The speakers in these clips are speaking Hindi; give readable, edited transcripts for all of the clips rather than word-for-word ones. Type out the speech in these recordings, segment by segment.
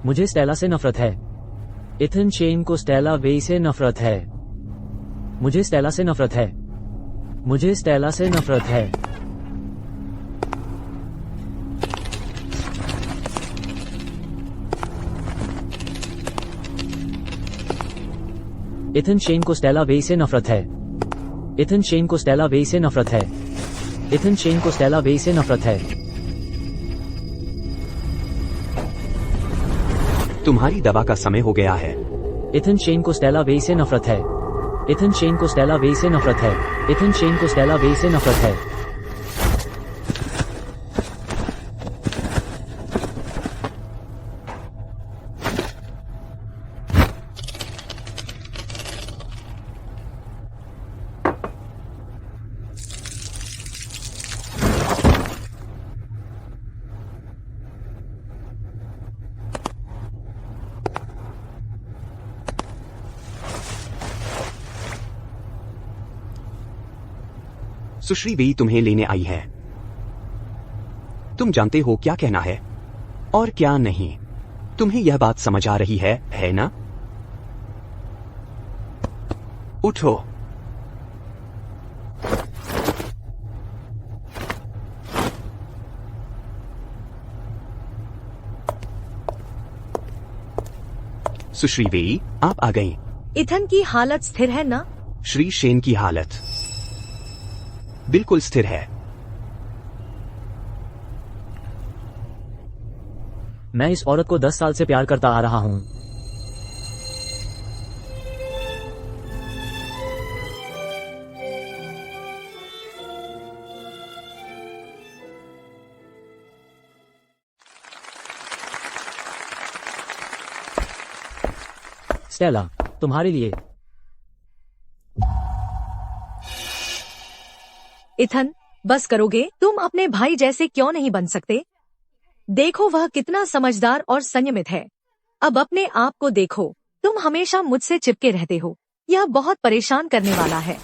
मुझे स्टेला से नफरत है। इथन शेन को स्टेला वेई से नफरत है। मुझे स्टेला से नफरत है। मुझे स्टेला से नफरत है। इथन शेन को स्टेला वेई से नफरत है। इथन शेन को स्टेला वेई से नफरत है। इथन शेन को स्टेला वेई से नफरत है। तुम्हारी दवा का समय हो गया है। इथन शेन को स्टेला वेई से नफरत है। इथन शेन को स्टेला वेई से नफरत है। इथन शेन को स्टेला वेई से नफरत है। सुश्री वेई तुम्हें लेने आई है। तुम जानते हो क्या कहना है और क्या नहीं। तुम्हें यह बात समझ आ रही है ना? उठो। सुश्री वेई, आप आ गईं। इथन की हालत स्थिर है ना? श्री शेन की हालत बिल्कुल स्थिर है। मैं इस औरत को 10 साल से प्यार करता आ रहा हूं। स्टेला, तुम्हारे लिए। इथन, बस करोगे? तुम अपने भाई जैसे क्यों नहीं बन सकते? देखो वह कितना समझदार और संयमित है। अब अपने आप को देखो। तुम हमेशा मुझसे चिपके रहते हो। यह बहुत परेशान करने वाला है।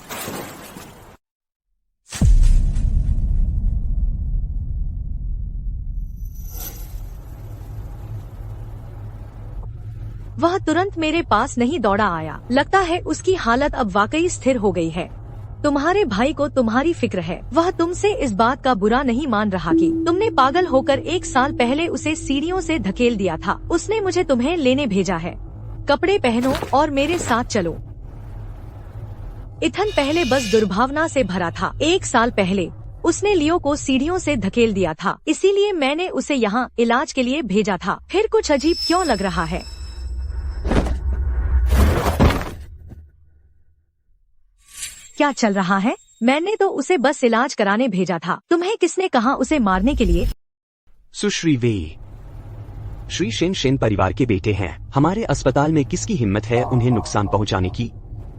वह तुरंत मेरे पास नहीं दौड़ा आया। लगता है उसकी हालत अब वाकई स्थिर हो गई है। तुम्हारे भाई को तुम्हारी फिक्र है। वह तुमसे इस बात का बुरा नहीं मान रहा कि तुमने पागल होकर 1 साल पहले उसे सीढ़ियों से धकेल दिया था। उसने मुझे तुम्हें लेने भेजा है। कपड़े पहनो और मेरे साथ चलो। इथन पहले बस दुर्भावना से भरा था। 1 साल पहले उसने लियो को सीढ़ियों से धकेल दिया था, इसीलिए मैंने उसे यहाँ इलाज के लिए भेजा था। फिर कुछ अजीब क्यों लग रहा है? क्या चल रहा है? मैंने तो उसे बस इलाज कराने भेजा था। तुम्हें किसने कहा उसे मारने के लिए? सुश्री वेई, श्री शेन परिवार के बेटे हैं। हमारे अस्पताल में किसकी हिम्मत है उन्हें नुकसान पहुंचाने की?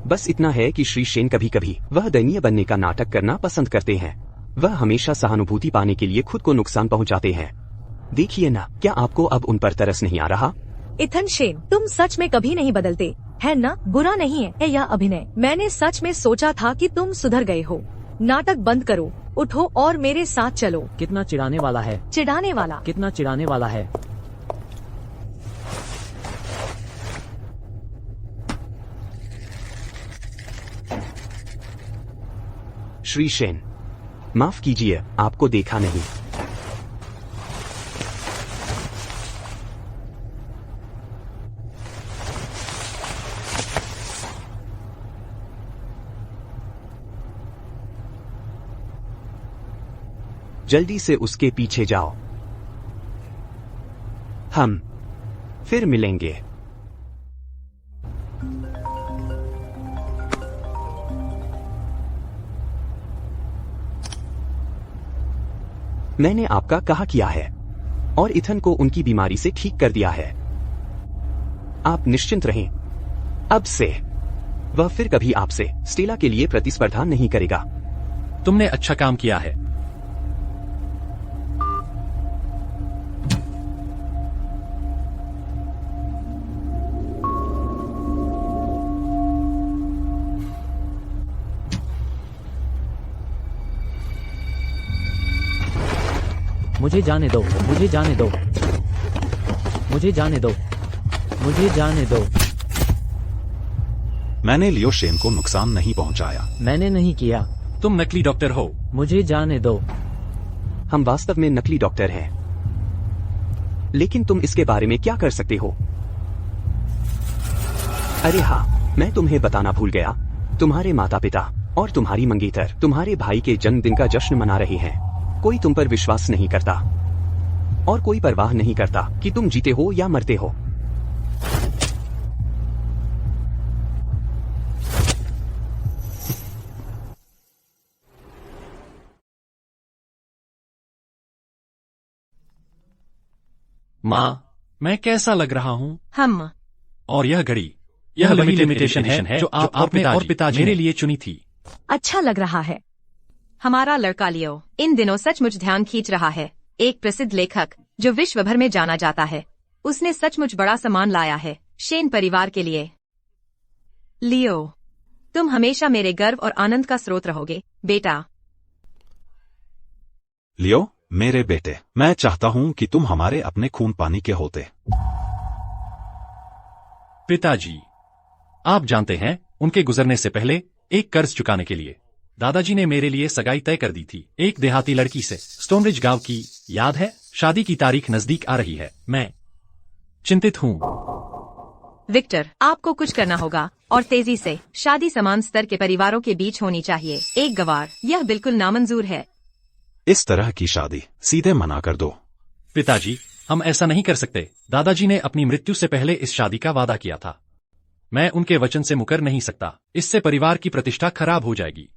बस इतना है कि श्री शेन कभी कभी वह दयनीय बनने का नाटक करना पसंद करते हैं। वह हमेशा सहानुभूति पाने के लिए खुद को नुकसान पहुंचाते हैं। देखिए ना, क्या आपको अब उन पर तरस नहीं आ रहा? इथन शेन, तुम सच में कभी नहीं बदलते, है ना? बुरा नहीं है यह अभिनय। मैंने सच में सोचा था कि तुम सुधर गए हो। नाटक बंद करो, उठो और मेरे साथ चलो। कितना चिढ़ाने वाला है। चिढ़ाने वाला? कितना चिढ़ाने वाला है। श्री शेन, माफ कीजिए, आपको देखा नहीं। जल्दी से उसके पीछे जाओ। हम फिर मिलेंगे। मैंने आपका कहा किया है और इथन को उनकी बीमारी से ठीक कर दिया है। आप निश्चिंत रहें। अब से वह फिर कभी आपसे स्टेला के लिए प्रतिस्पर्धा नहीं करेगा। तुमने अच्छा काम किया है। मुझे जाने दो, मुझे जाने दो। मुझे जाने दो, मुझे जाने दो। मैंने लियो शेन को नुकसान नहीं पहुंचाया। मैंने नहीं किया। तुम नकली डॉक्टर हो। मुझे जाने दो। हम वास्तव में नकली डॉक्टर हैं, लेकिन तुम इसके बारे में क्या कर सकते हो? अरे हाँ, मैं तुम्हें बताना भूल गया। तुम्हारे माता पिता और तुम्हारी मंगेतर तुम्हारे भाई के जन्मदिन का जश्न मना रहे हैं। कोई तुम पर विश्वास नहीं करता और कोई परवाह नहीं करता कि तुम जीते हो या मरते हो। माँ, मैं कैसा लग रहा हूँ? हम और यह घड़ी, यह वही लिमिटेशन है जो आपने और पिताजी मेरे लिए चुनी थी। अच्छा लग रहा है। हमारा लड़का लियो इन दिनों सचमुच ध्यान खींच रहा है। एक प्रसिद्ध लेखक जो विश्व भर में जाना जाता है, उसने सचमुच बड़ा सामान लाया है शेन परिवार के लिए। लियो, तुम हमेशा मेरे गर्व और आनंद का स्रोत रहोगे, बेटा। लियो, मेरे बेटे, मैं चाहता हूं कि तुम हमारे अपने खून पानी के होते। पिताजी, आप जानते हैं, उनके गुजरने से पहले एक कर्ज चुकाने के लिए दादाजी ने मेरे लिए सगाई तय कर दी थी, एक देहाती लड़की से, स्टोनरिज गांव की। याद है? शादी की तारीख नजदीक आ रही है। मैं चिंतित हूँ। विक्टर, आपको कुछ करना होगा और तेजी से। शादी समान स्तर के परिवारों के बीच होनी चाहिए। एक गवार, यह बिल्कुल नामंजूर है। इस तरह की शादी सीधे मना कर दो। पिताजी, हम ऐसा नहीं कर सकते। दादाजी ने अपनी मृत्यु से पहले इस शादी का वादा किया था। मैं उनके वचन से मुकर नहीं सकता। इससे परिवार की प्रतिष्ठा खराब हो जाएगी।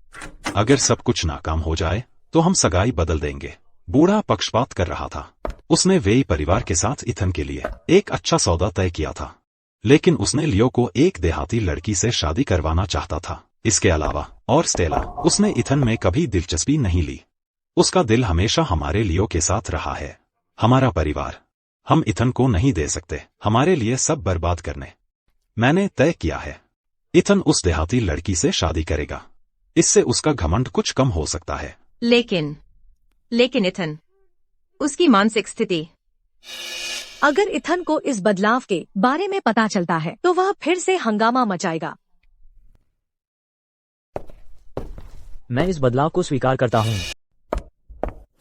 अगर सब कुछ नाकाम हो जाए तो हम सगाई बदल देंगे। बूढ़ा पक्षपात कर रहा था। उसने वेई परिवार के साथ इथन के लिए एक अच्छा सौदा तय किया था, लेकिन उसने लियो को एक देहाती लड़की से शादी करवाना चाहता था। इसके अलावा और स्टेला, उसने इथन में कभी दिलचस्पी नहीं ली। उसका दिल हमेशा हमारे लियो के साथ रहा है। हमारा परिवार, हम इथन को नहीं दे सकते हमारे लिए सब बर्बाद करने। मैंने तय किया है, इथन उस देहाती लड़की से शादी करेगा। इससे उसका घमंड कुछ कम हो सकता है। लेकिन इथन, उसकी मानसिक स्थिति। अगर इथन को इस बदलाव के बारे में पता चलता है तो वह फिर से हंगामा मचाएगा। मैं इस बदलाव को स्वीकार करता हूँ।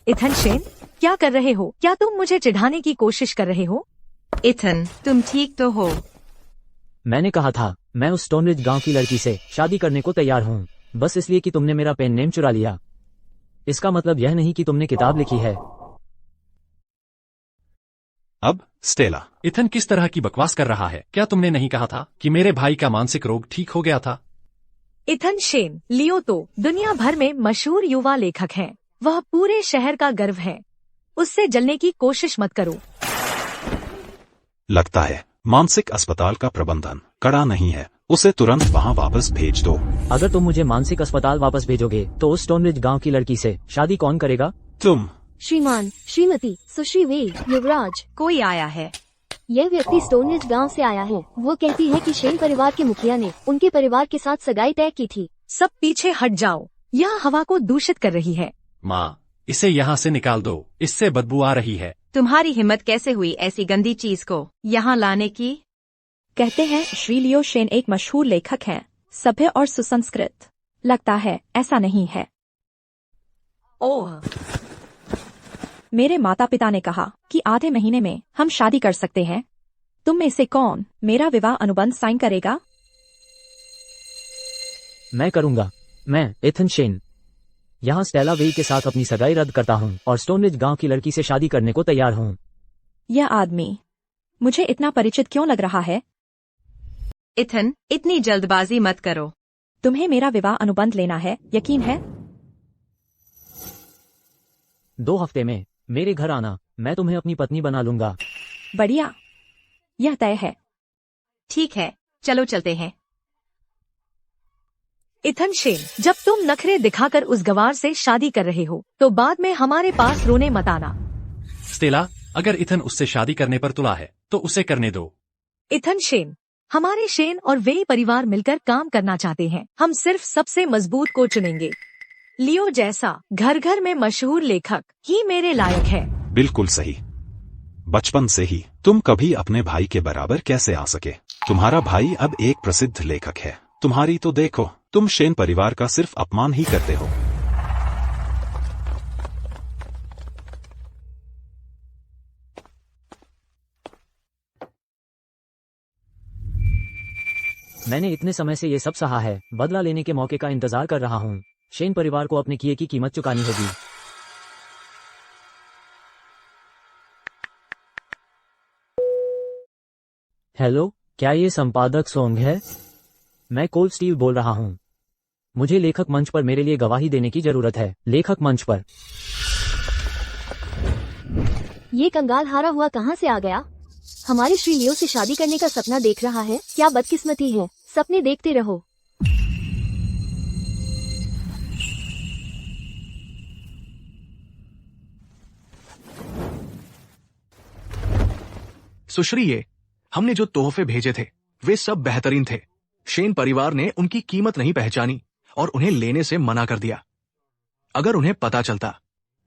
इथन शेन, क्या कर रहे हो? क्या तुम मुझे चिढ़ाने की कोशिश कर रहे हो? इथन, तुम ठीक तो हो? मैंने कहा था, मैं उस स्टोनरिज गांव की लड़की से शादी करने को तैयार हूँ, बस इसलिए कि तुमने मेरा पेन नेम चुरा लिया। इसका मतलब यह नहीं कि तुमने किताब लिखी है। अब स्टेला, इथन किस तरह की बकवास कर रहा है? क्या तुमने नहीं कहा था कि मेरे भाई का मानसिक रोग ठीक हो गया था? इथन शेन, लियो तो दुनिया भर में मशहूर युवा लेखक हैं। वह पूरे शहर का गर्व है। उससे जलने की कोशिश मत करो। लगता है मानसिक अस्पताल का प्रबंधन कड़ा नहीं है। उसे तुरंत वहां वापस भेज दो। अगर तुम मुझे मानसिक अस्पताल वापस भेजोगे तो उस स्टोनरिज गांव की लड़की से शादी कौन करेगा? तुम। श्रीमान, श्रीमती, सुश्री वेई, युवराज। कोई आया है। यह व्यक्ति स्टोनरिज गांव से आया है। वो कहती है कि शेन परिवार के मुखिया ने उनके परिवार के साथ सगाई तय की थी। सब पीछे हट जाओ, यह हवा को दूषित कर रही है। माँ, इसे यहाँ से निकाल दो, इससे बदबू आ रही है। तुम्हारी हिम्मत कैसे हुई ऐसी गंदी चीज को यहाँ लाने की? कहते हैं श्री लियो शेन एक मशहूर लेखक हैं, सभ्य और सुसंस्कृत। लगता है ऐसा नहीं है। ओह, मेरे माता पिता ने कहा कि आधे महीने में हम शादी कर सकते हैं। तुम में से कौन मेरा विवाह अनुबंध साइन करेगा? मैं करूंगा। मैं इथन शेन यहाँ स्टेला वेई के साथ अपनी सगाई रद्द करता हूँ और स्टोनरिज गांव की लड़की से शादी करने को तैयार हूँ। यह आदमी मुझे इतना परिचित क्यों लग रहा है? इथन, इतनी जल्दबाजी मत करो। तुम्हें मेरा विवाह अनुबंध लेना है, यकीन है? 2 हफ्ते में मेरे घर आना, मैं तुम्हें अपनी पत्नी बना लूंगा। बढ़िया, यह तय है। ठीक है, चलो चलते हैं। इथन शेन, जब तुम नखरे दिखाकर उस गवार से शादी कर रहे हो तो बाद में हमारे पास रोने मत आना। स्टेला, अगर इथन उससे शादी करने पर तुला है तो उसे करने दो। इथन शेन, हमारे शेन और वेई परिवार मिलकर काम करना चाहते हैं। हम सिर्फ सबसे मजबूत को चुनेंगे। लियो जैसा घर घर में मशहूर लेखक ही मेरे लायक है। बिल्कुल सही। बचपन से ही तुम कभी अपने भाई के बराबर कैसे आ सके? तुम्हारा भाई अब एक प्रसिद्ध लेखक है। तुम्हारी तो देखो, तुम शेन परिवार का सिर्फ अपमान ही करते हो। मैंने इतने समय से ये सब सहा है, बदला लेने के मौके का इंतजार कर रहा हूँ। शेन परिवार को अपने किए की कीमत चुकानी होगी। हेलो, क्या ये संपादक सोंग है? मैं कोल्ड स्टील बोल रहा हूँ। मुझे लेखक मंच पर मेरे लिए गवाही देने की जरूरत है। लेखक मंच पर। ये कंगाल हारा हुआ कहाँ से आ गया? हमारे श्री लियो से शादी करने का सपना देख रहा है। क्या बदकिस्मती है, सपने देखते रहो। सुश्री, हमने जो तोहफे भेजे थे वे सब बेहतरीन थे। शेन परिवार ने उनकी कीमत नहीं पहचानी और उन्हें लेने से मना कर दिया। अगर उन्हें पता चलता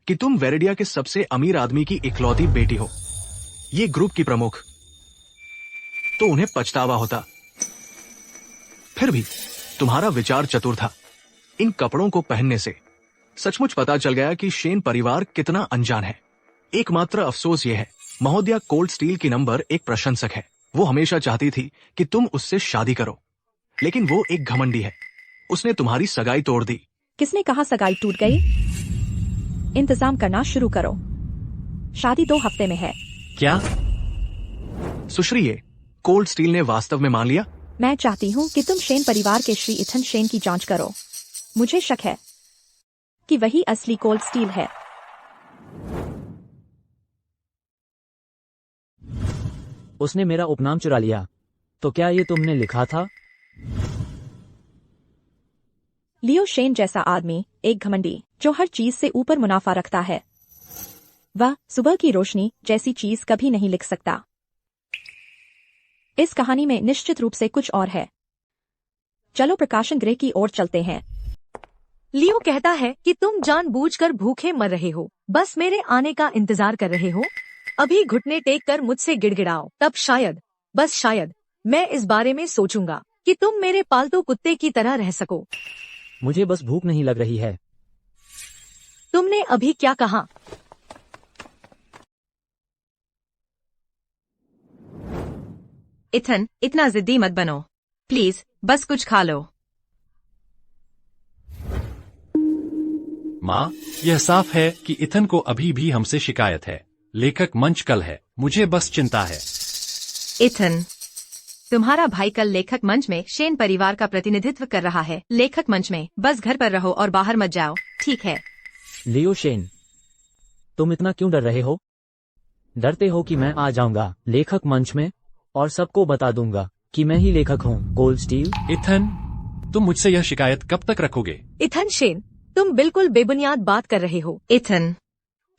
कि तुम वेरेडिया के सबसे अमीर आदमी की इकलौती बेटी हो, ये ग्रुप की प्रमुख, तो उन्हें पछतावा होता। फिर भी तुम्हारा विचार चतुर था। इन कपड़ों को पहनने से सचमुच पता चल गया कि शेन परिवार कितना अनजान है। एकमात्र अफसोस यह है, महोदया कोल्ड स्टील की नंबर एक प्रशंसक है। वो हमेशा चाहती थी कि तुम उससे शादी करो, लेकिन वो एक घमंडी है। उसने तुम्हारी सगाई तोड़ दी। किसने कहा सगाई टूट गई? इंतजाम करना शुरू करो। शादी 2 हफ्ते में है। क्या? सुश्री, कोल्ड स्टील ने वास्तव में मान लिया? मैं चाहती हूँ कि तुम शेन परिवार के श्री इथन शेन की जांच करो। मुझे शक है कि वही असली कोल्ड स्टील है। उसने मेरा उपनाम चुरा लिया। तो क्या ये तुमने लिखा था? लियो शेन जैसा आदमी एक घमंडी जो हर चीज से ऊपर मुनाफा रखता है। वह सुबह की रोशनी जैसी चीज कभी नहीं लिख सकता। इस कहानी में निश्चित रूप से कुछ और है। चलो प्रकाशन गृह की ओर चलते हैं। लियो कहता है कि तुम जानबूझकर भूखे मर रहे हो, बस मेरे आने का इंतजार कर रहे हो। अभी घुटने टेक कर मुझसे गिड़गिड़ाओ, तब शायद, बस शायद, मैं इस बारे में सोचूंगा कि तुम मेरे पालतू कुत्ते की तरह रह सको। मुझे बस भूख नहीं लग रही है। तुमने अभी क्या कहा? इथन, इतना जिद्दी मत बनो। प्लीज, बस कुछ खा लो। माँ, यह साफ है कि इथन को अभी भी हमसे शिकायत है। लेखक मंच कल है, मुझे बस चिंता है। इथन, तुम्हारा भाई कल लेखक मंच में शेन परिवार का प्रतिनिधित्व कर रहा है। लेखक मंच में बस घर पर रहो और बाहर मत जाओ, ठीक है? लियो शेन, तुम इतना क्यों डर रहे हो? डरते हो कि मैं आ जाऊंगा लेखक मंच में और सबको बता दूंगा कि मैं ही लेखक हूँ, कोल्ड स्टील। इथन, तुम मुझसे यह शिकायत कब तक रखोगे? इथन शेन, तुम बिल्कुल बेबुनियाद बात कर रहे हो। इथन,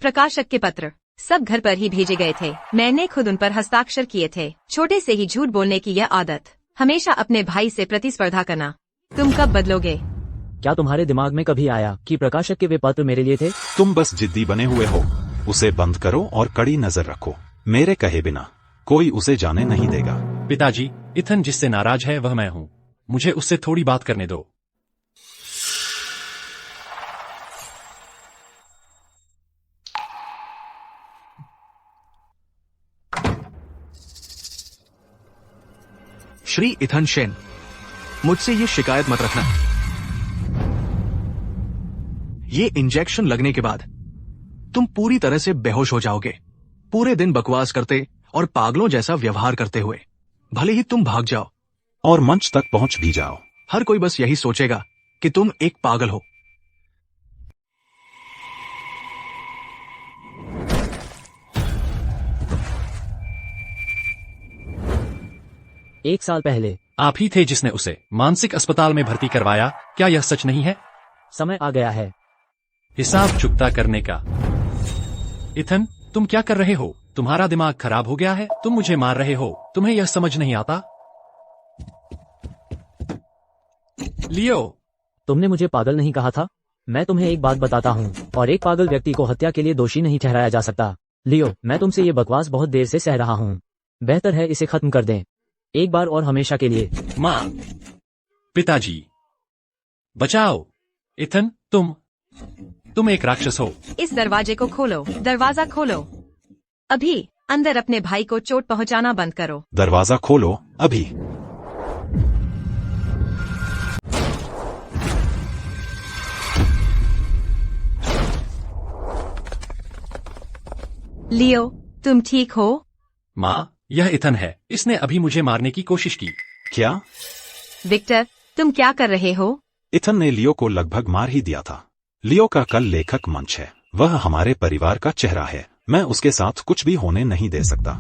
प्रकाशक के पत्र सब घर पर ही भेजे गए थे। मैंने खुद उन पर हस्ताक्षर किए थे। छोटे से ही झूठ बोलने की यह आदत, हमेशा अपने भाई से प्रतिस्पर्धा करना, तुम कब बदलोगे? क्या तुम्हारे दिमाग में कभी आया कि प्रकाशक के वे पत्र मेरे लिए थे? तुम बस जिद्दी बने हुए हो। उसे बंद करो और कड़ी नजर रखो। मेरे कहे बिना कोई उसे जाने नहीं देगा। पिताजी, इथन जिससे नाराज है वह मैं हूँ। मुझे उससे थोड़ी बात करने दो। श्री इथन शेन, मुझसे ये शिकायत मत रखना। ये इंजेक्शन लगने के बाद तुम पूरी तरह से बेहोश हो जाओगे, पूरे दिन बकवास करते और पागलों जैसा व्यवहार करते हुए। भले ही तुम भाग जाओ और मंच तक पहुंच भी जाओ, हर कोई बस यही सोचेगा कि तुम एक पागल हो। एक साल पहले आप ही थे जिसने उसे मानसिक अस्पताल में भर्ती करवाया। क्या यह सच नहीं है? समय आ गया है हिसाब चुकता करने का। इथन, तुम क्या कर रहे हो? तुम्हारा दिमाग खराब हो गया है? तुम मुझे मार रहे हो, तुम्हें यह समझ नहीं आता? लियो, तुमने मुझे पागल नहीं कहा था? मैं तुम्हें एक बात बताता हूँ, और एक पागल व्यक्ति को हत्या के लिए दोषी नहीं ठहराया जा सकता। लियो, मैं तुमसे ये बकवास बहुत देर से सह रहा हूँ। बेहतर है इसे खत्म कर दें, एक बार और हमेशा के लिए। माँ, पिताजी, बचाओ। इथन, तुम एक राक्षस हो। इस दरवाजे को खोलो, दरवाजा खोलो। अभी अंदर अपने भाई को चोट पहुंचाना बंद करो। दरवाजा खोलो अभी। लियो, तुम ठीक हो? माँ, यह इथन है। इसने अभी मुझे मारने की कोशिश की। क्या? विक्टर, तुम क्या कर रहे हो? इथन ने लियो को लगभग मार ही दिया था। लियो का कल लेखक मंच है, वह हमारे परिवार का चेहरा है। मैं उसके साथ कुछ भी होने नहीं दे सकता।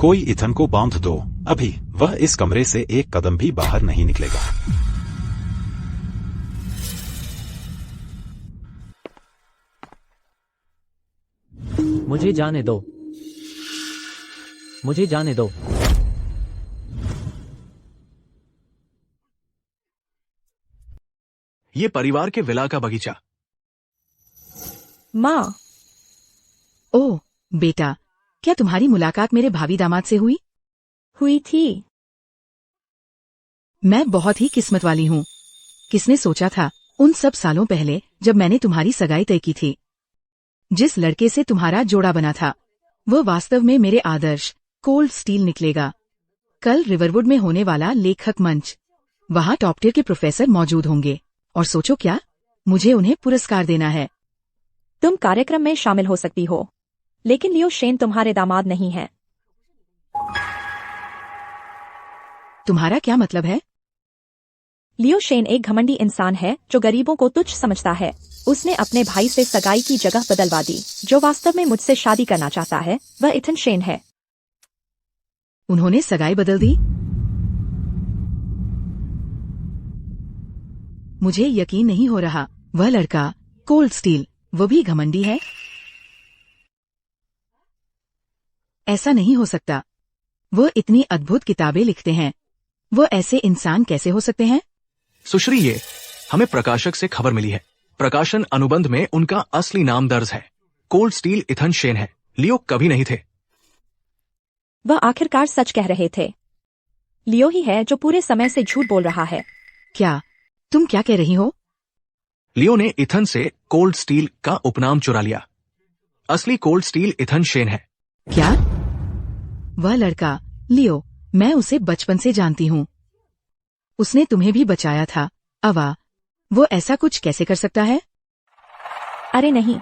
कोई इथन को बांध दो अभी, वह इस कमरे से एक कदम भी बाहर नहीं निकलेगा। मुझे जाने दो, मुझे जाने दो। ये परिवार के विला का बगीचा। माँ। ओह बेटा, क्या तुम्हारी मुलाकात मेरे भावी दामाद से हुई? हुई थी। मैं बहुत ही किस्मत वाली हूँ। किसने सोचा था उन सब सालों पहले जब मैंने तुम्हारी सगाई तय की थी, जिस लड़के से तुम्हारा जोड़ा बना था वह वास्तव में मेरे आदर्श कोल्ड स्टील निकलेगा। कल रिवरवुड में होने वाला लेखक मंच, वहाँ टॉप टियर के प्रोफेसर मौजूद होंगे और सोचो क्या, मुझे उन्हें पुरस्कार देना है। तुम कार्यक्रम में शामिल हो सकती हो, लेकिन लियो शेन तुम्हारे दामाद नहीं है। तुम्हारा क्या मतलब है? लियो शेन एक घमंडी इंसान है जो गरीबों को तुच्छ समझता है। उसने अपने भाई से सगाई की जगह बदलवा दी। जो वास्तव में मुझसे शादी करना चाहता है वह इथन शेन है। उन्होंने सगाई बदल दी? मुझे यकीन नहीं हो रहा। वह लड़का कोल्ड स्टील, वो भी घमंडी है? ऐसा नहीं हो सकता। वो इतनी अद्भुत किताबें लिखते हैं। वो ऐसे इंसान कैसे हो सकते हैं? सुश्री, ये हमें प्रकाशक से खबर मिली है। प्रकाशन अनुबंध में उनका असली नाम दर्ज है। कोल्ड स्टील इथन शेन है, लियो कभी नहीं थे। वह आखिरकार सच कह रहे थे। लियो ही है जो पूरे समय से झूठ बोल रहा है। क्या तुम क्या कह रही हो? लियो ने इथन से कोल्ड स्टील का उपनाम चुरा लिया। असली कोल्ड स्टील इथन शेन है। क्या? वह लड़का लियो, मैं उसे बचपन से जानती हूँ। उसने तुम्हें भी बचाया था। अवा, वो ऐसा कुछ कैसे कर सकता है? अरे नहीं,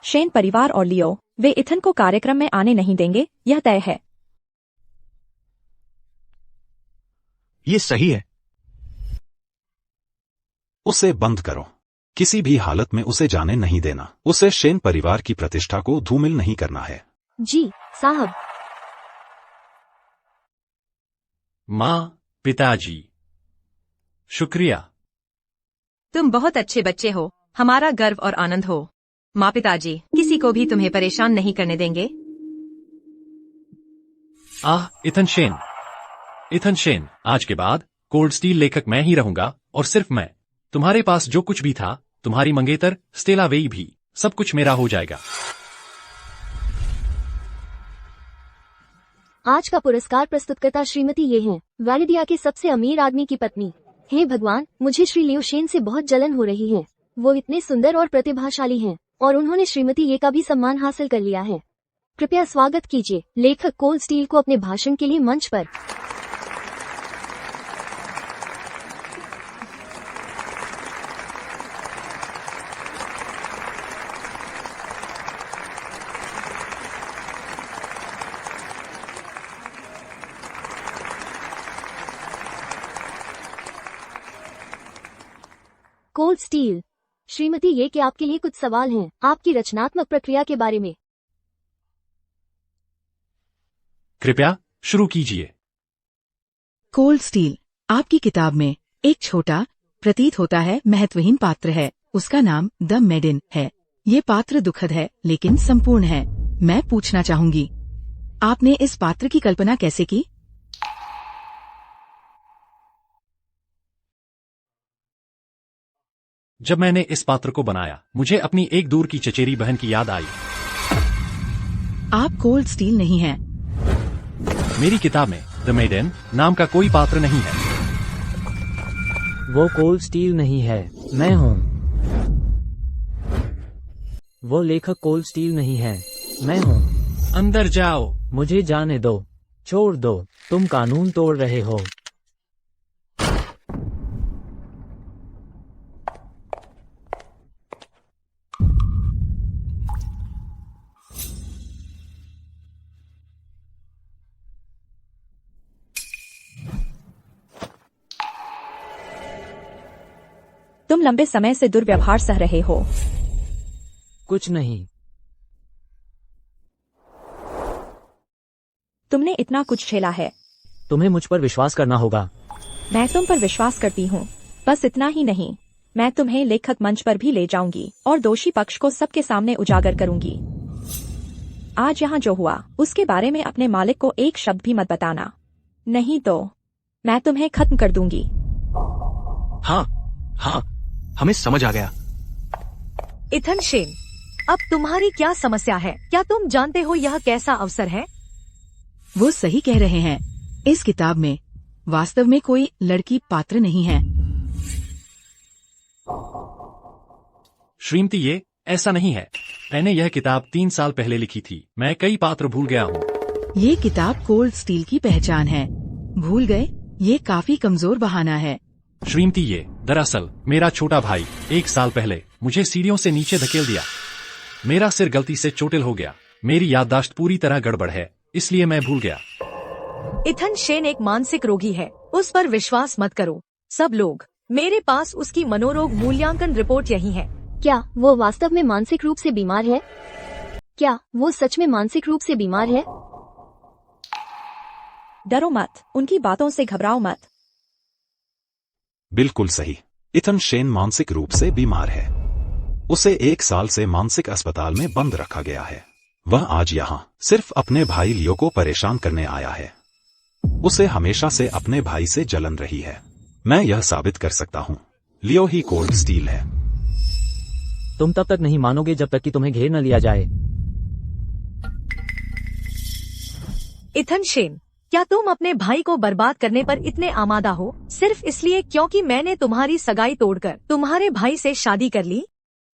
शेन परिवार और लियो वे इथन को कार्यक्रम में आने नहीं देंगे, यह तय है। ये सही है। उसे बंद करो, किसी भी हालत में उसे जाने नहीं देना। उसे शेन परिवार की प्रतिष्ठा को धूमिल नहीं करना है। जी साहब। माँ, पिताजी, शुक्रिया। तुम बहुत अच्छे बच्चे हो, हमारा गर्व और आनंद हो। माँ पिताजी किसी को भी तुम्हें परेशान नहीं करने देंगे। इथन शेन, आज के बाद कोल्ड स्टील लेखक मैं ही रहूंगा, और सिर्फ मैं। तुम्हारे पास जो कुछ भी था, तुम्हारी मंगेतर स्टेला वेई भी, सब कुछ मेरा हो जाएगा। आज का पुरस्कार प्रस्तुतकर्ता श्रीमती ये हैं, वैलिडिया के सबसे अमीर आदमी की पत्नी। हे भगवान, मुझे श्री लियो शेन से बहुत जलन हो रही है। वो इतने सुंदर और प्रतिभाशाली हैं, और उन्होंने श्रीमती ये का भी सम्मान हासिल कर लिया है। कृपया स्वागत कीजिए लेखक कोल्ड स्टील को अपने भाषण के लिए मंच पर। कोल्ड स्टील, श्रीमती ये के आपके लिए कुछ सवाल हैं आपकी रचनात्मक प्रक्रिया के बारे में। कृपया शुरू कीजिए। कोल्ड स्टील, आपकी किताब में एक छोटा, प्रतीत होता है महत्वहीन पात्र है। उसका नाम द मेडिन है। ये पात्र दुखद है लेकिन संपूर्ण है। मैं पूछना चाहूंगी, आपने इस पात्र की कल्पना कैसे की? जब मैंने इस पात्र को बनाया, मुझे अपनी एक दूर की चचेरी बहन की याद आई। आप कोल्ड स्टील नहीं हैं। मेरी किताब में द मेडन नाम का कोई पात्र नहीं है। वो कोल्ड स्टील नहीं है, मैं हूँ। वो लेखक कोल्ड स्टील नहीं है, मैं हूँ। अंदर जाओ। मुझे जाने दो, छोड़ दो, तुम कानून तोड़ रहे हो। तुम लंबे समय से दुर्व्यवहार सह रहे हो। कुछ नहीं। तुमने इतना कुछ झेला है। तुम्हें मुझ पर विश्वास करना होगा। मैं तुम पर विश्वास करती हूँ। बस इतना ही नहीं, मैं तुम्हें लेखक मंच पर भी ले जाऊंगी और दोषी पक्ष को सबके सामने उजागर करूंगी। आज यहाँ जो हुआ उसके बारे में अपने मालिक को एक शब्द भी मत बताना, नहीं तो मैं तुम्हें खत्म कर दूंगी। हाँ हाँ, हमें समझ आ गया। इथन शेन, अब तुम्हारी क्या समस्या है? क्या तुम जानते हो यह कैसा अवसर है? वो सही कह रहे हैं। इस किताब में वास्तव में कोई लड़की पात्र नहीं है। श्रीमती, ये ऐसा नहीं है। मैंने यह किताब 3 साल पहले लिखी थी। मैं कई पात्र भूल गया हूँ। ये किताब कोल्ड स्टील की पहचान है। भूल गए? ये काफी कमजोर बहाना है। श्रीमती, ये दरअसल मेरा छोटा भाई 1 साल पहले मुझे सीढ़ियों से नीचे धकेल दिया। मेरा सिर गलती से चोटिल हो गया। मेरी याददाश्त पूरी तरह गड़बड़ है, इसलिए मैं भूल गया। इथन शेन एक मानसिक रोगी है, उस पर विश्वास मत करो। सब लोग, मेरे पास उसकी मनोरोग मूल्यांकन रिपोर्ट यही है। क्या वो वास्तव में मानसिक रूप से बीमार है? क्या वो सच में मानसिक रूप से बीमार है? डरो मत, उनकी बातों से घबराओ मत। बिल्कुल सही। इथन शेन मानसिक रूप से बीमार है। उसे 1 साल से मानसिक अस्पताल में बंद रखा गया है। वह आज यहाँ सिर्फ अपने भाई लियो को परेशान करने आया है। उसे हमेशा से अपने भाई से जलन रही है। मैं यह साबित कर सकता हूँ, लियो ही कोल्ड स्टील है। तुम तब तक नहीं मानोगे जब तक कि तुम्हें घेर न लिया जाए। इथन शेन, क्या तुम अपने भाई को बर्बाद करने पर इतने आमादा हो, सिर्फ इसलिए क्योंकि मैंने तुम्हारी सगाई तोड़कर तुम्हारे भाई से शादी कर ली?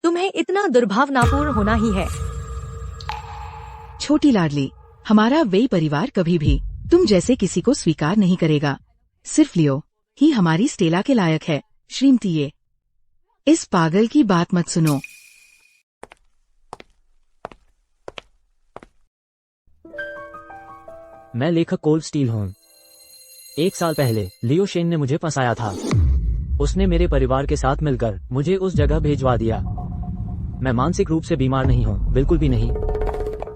तुम्हें इतना दुर्भावनापूर्ण होना ही है। छोटी लाडली, हमारा वे परिवार कभी भी तुम जैसे किसी को स्वीकार नहीं करेगा। सिर्फ लियो ही हमारी स्टेला के लायक है। श्रीमती, ये इस पागल की बात मत सुनो। मैं लेखक कोल्ड स्टील हूँ। 1 साल पहले लियो शेन ने मुझे फंसाया था। उसने मेरे परिवार के साथ मिलकर मुझे उस जगह भेजवा दिया। मैं मानसिक रूप से बीमार नहीं हूँ, बिल्कुल भी नहीं।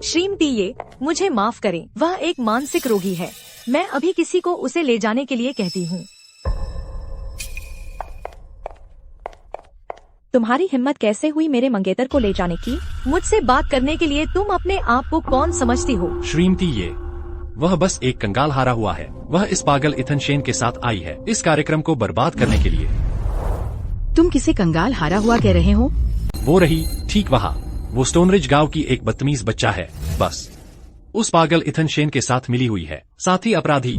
श्रीमती, ये मुझे माफ करें, वह एक मानसिक रोगी है। मैं अभी किसी को उसे ले जाने के लिए कहती हूँ। तुम्हारी हिम्मत कैसे हुई मेरे मंगेतर को ले जाने की? मुझसे बात करने के लिए तुम अपने आप को कौन समझती हो? श्रीमती, ये वह बस एक कंगाल हारा हुआ है। वह इस पागल इथन शेन के साथ आई है इस कार्यक्रम को बर्बाद करने के लिए। तुम किसे कंगाल हारा हुआ कह रहे हो? वो रही ठीक वहाँ। वो स्टोनरिज गांव की एक बदतमीज बच्चा है। बस उस पागल इथन शेन के साथ मिली हुई है, साथ ही अपराधी।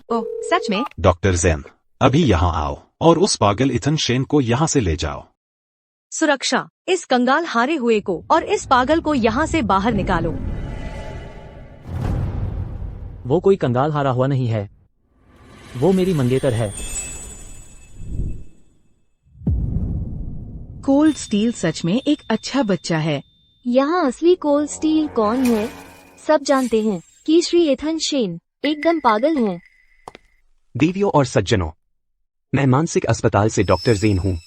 ओह, सच में? डॉक्टर ज़ेन, अभी यहाँ आओ और उस पागल इथन शेन को यहाँ से ले जाओ। सुरक्षा, इस कंगाल हारे हुए को और इस पागल को यहाँ से बाहर निकालो। वो कोई कंगाल हारा हुआ नहीं है, वो मेरी मंगेतर है। कोल्ड स्टील सच में एक अच्छा बच्चा है। यहाँ असली कोल्ड स्टील कौन है? सब जानते हैं कि श्री इथन शेन एकदम पागल हैं। देवियों और सज्जनों, मैं मानसिक अस्पताल से डॉक्टर ज़ेन हूँ।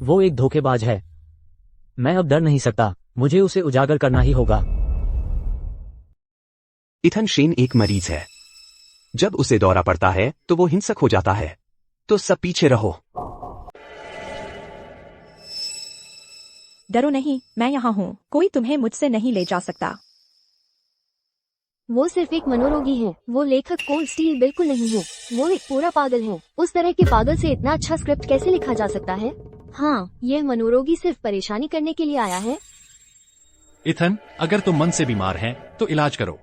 वो एक धोखेबाज है। मैं अब डर नहीं सकता, मुझे उसे उजागर करना ही होगा। इथन शेन एक मरीज है। जब उसे दौरा पड़ता है तो वो हिंसक हो जाता है। तो सब पीछे रहो। डरो नहीं, मैं यहाँ हूँ। कोई तुम्हें मुझसे नहीं ले जा सकता। वो सिर्फ एक मनोरोगी है। वो लेखक कोल्ड स्टील बिल्कुल नहीं है। वो एक पूरा पागल है। उस तरह के पागल से इतना अच्छा स्क्रिप्ट कैसे लिखा जा सकता है? हाँ, यह मनोरोगी सिर्फ परेशानी करने के लिए आया है। इथन, अगर तुम मन से बीमार हैं, तो इलाज करो।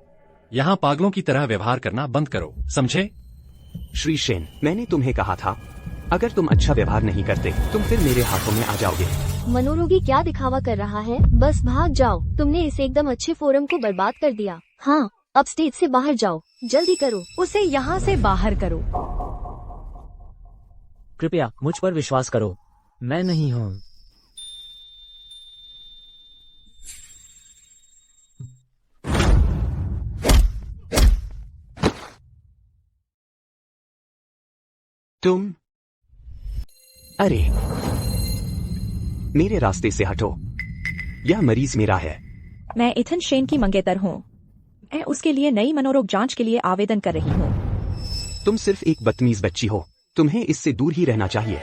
यहाँ पागलों की तरह व्यवहार करना बंद करो, समझे? श्री शेन, मैंने तुम्हें कहा था, अगर तुम अच्छा व्यवहार नहीं करते तुम फिर मेरे हाथों में आ जाओगे। मनोरोगी क्या दिखावा कर रहा है? बस भाग जाओ। तुमने इस एकदम अच्छे फोरम को बर्बाद कर दिया। हाँ, अब स्टेज से बाहर जाओ, जल्दी करो। उसे यहाँ से बाहर करो। कृपया मुझ पर विश्वास करो, मैं नहीं हूँ। तुम, अरे मेरे रास्ते से हटो, यह मरीज मेरा है। मैं इथन शेन की मंगेतर हूँ। मैं उसके लिए नई मनोरोग जांच के लिए आवेदन कर रही हूँ। तुम सिर्फ एक बदतमीज बच्ची हो, तुम्हें इससे दूर ही रहना चाहिए।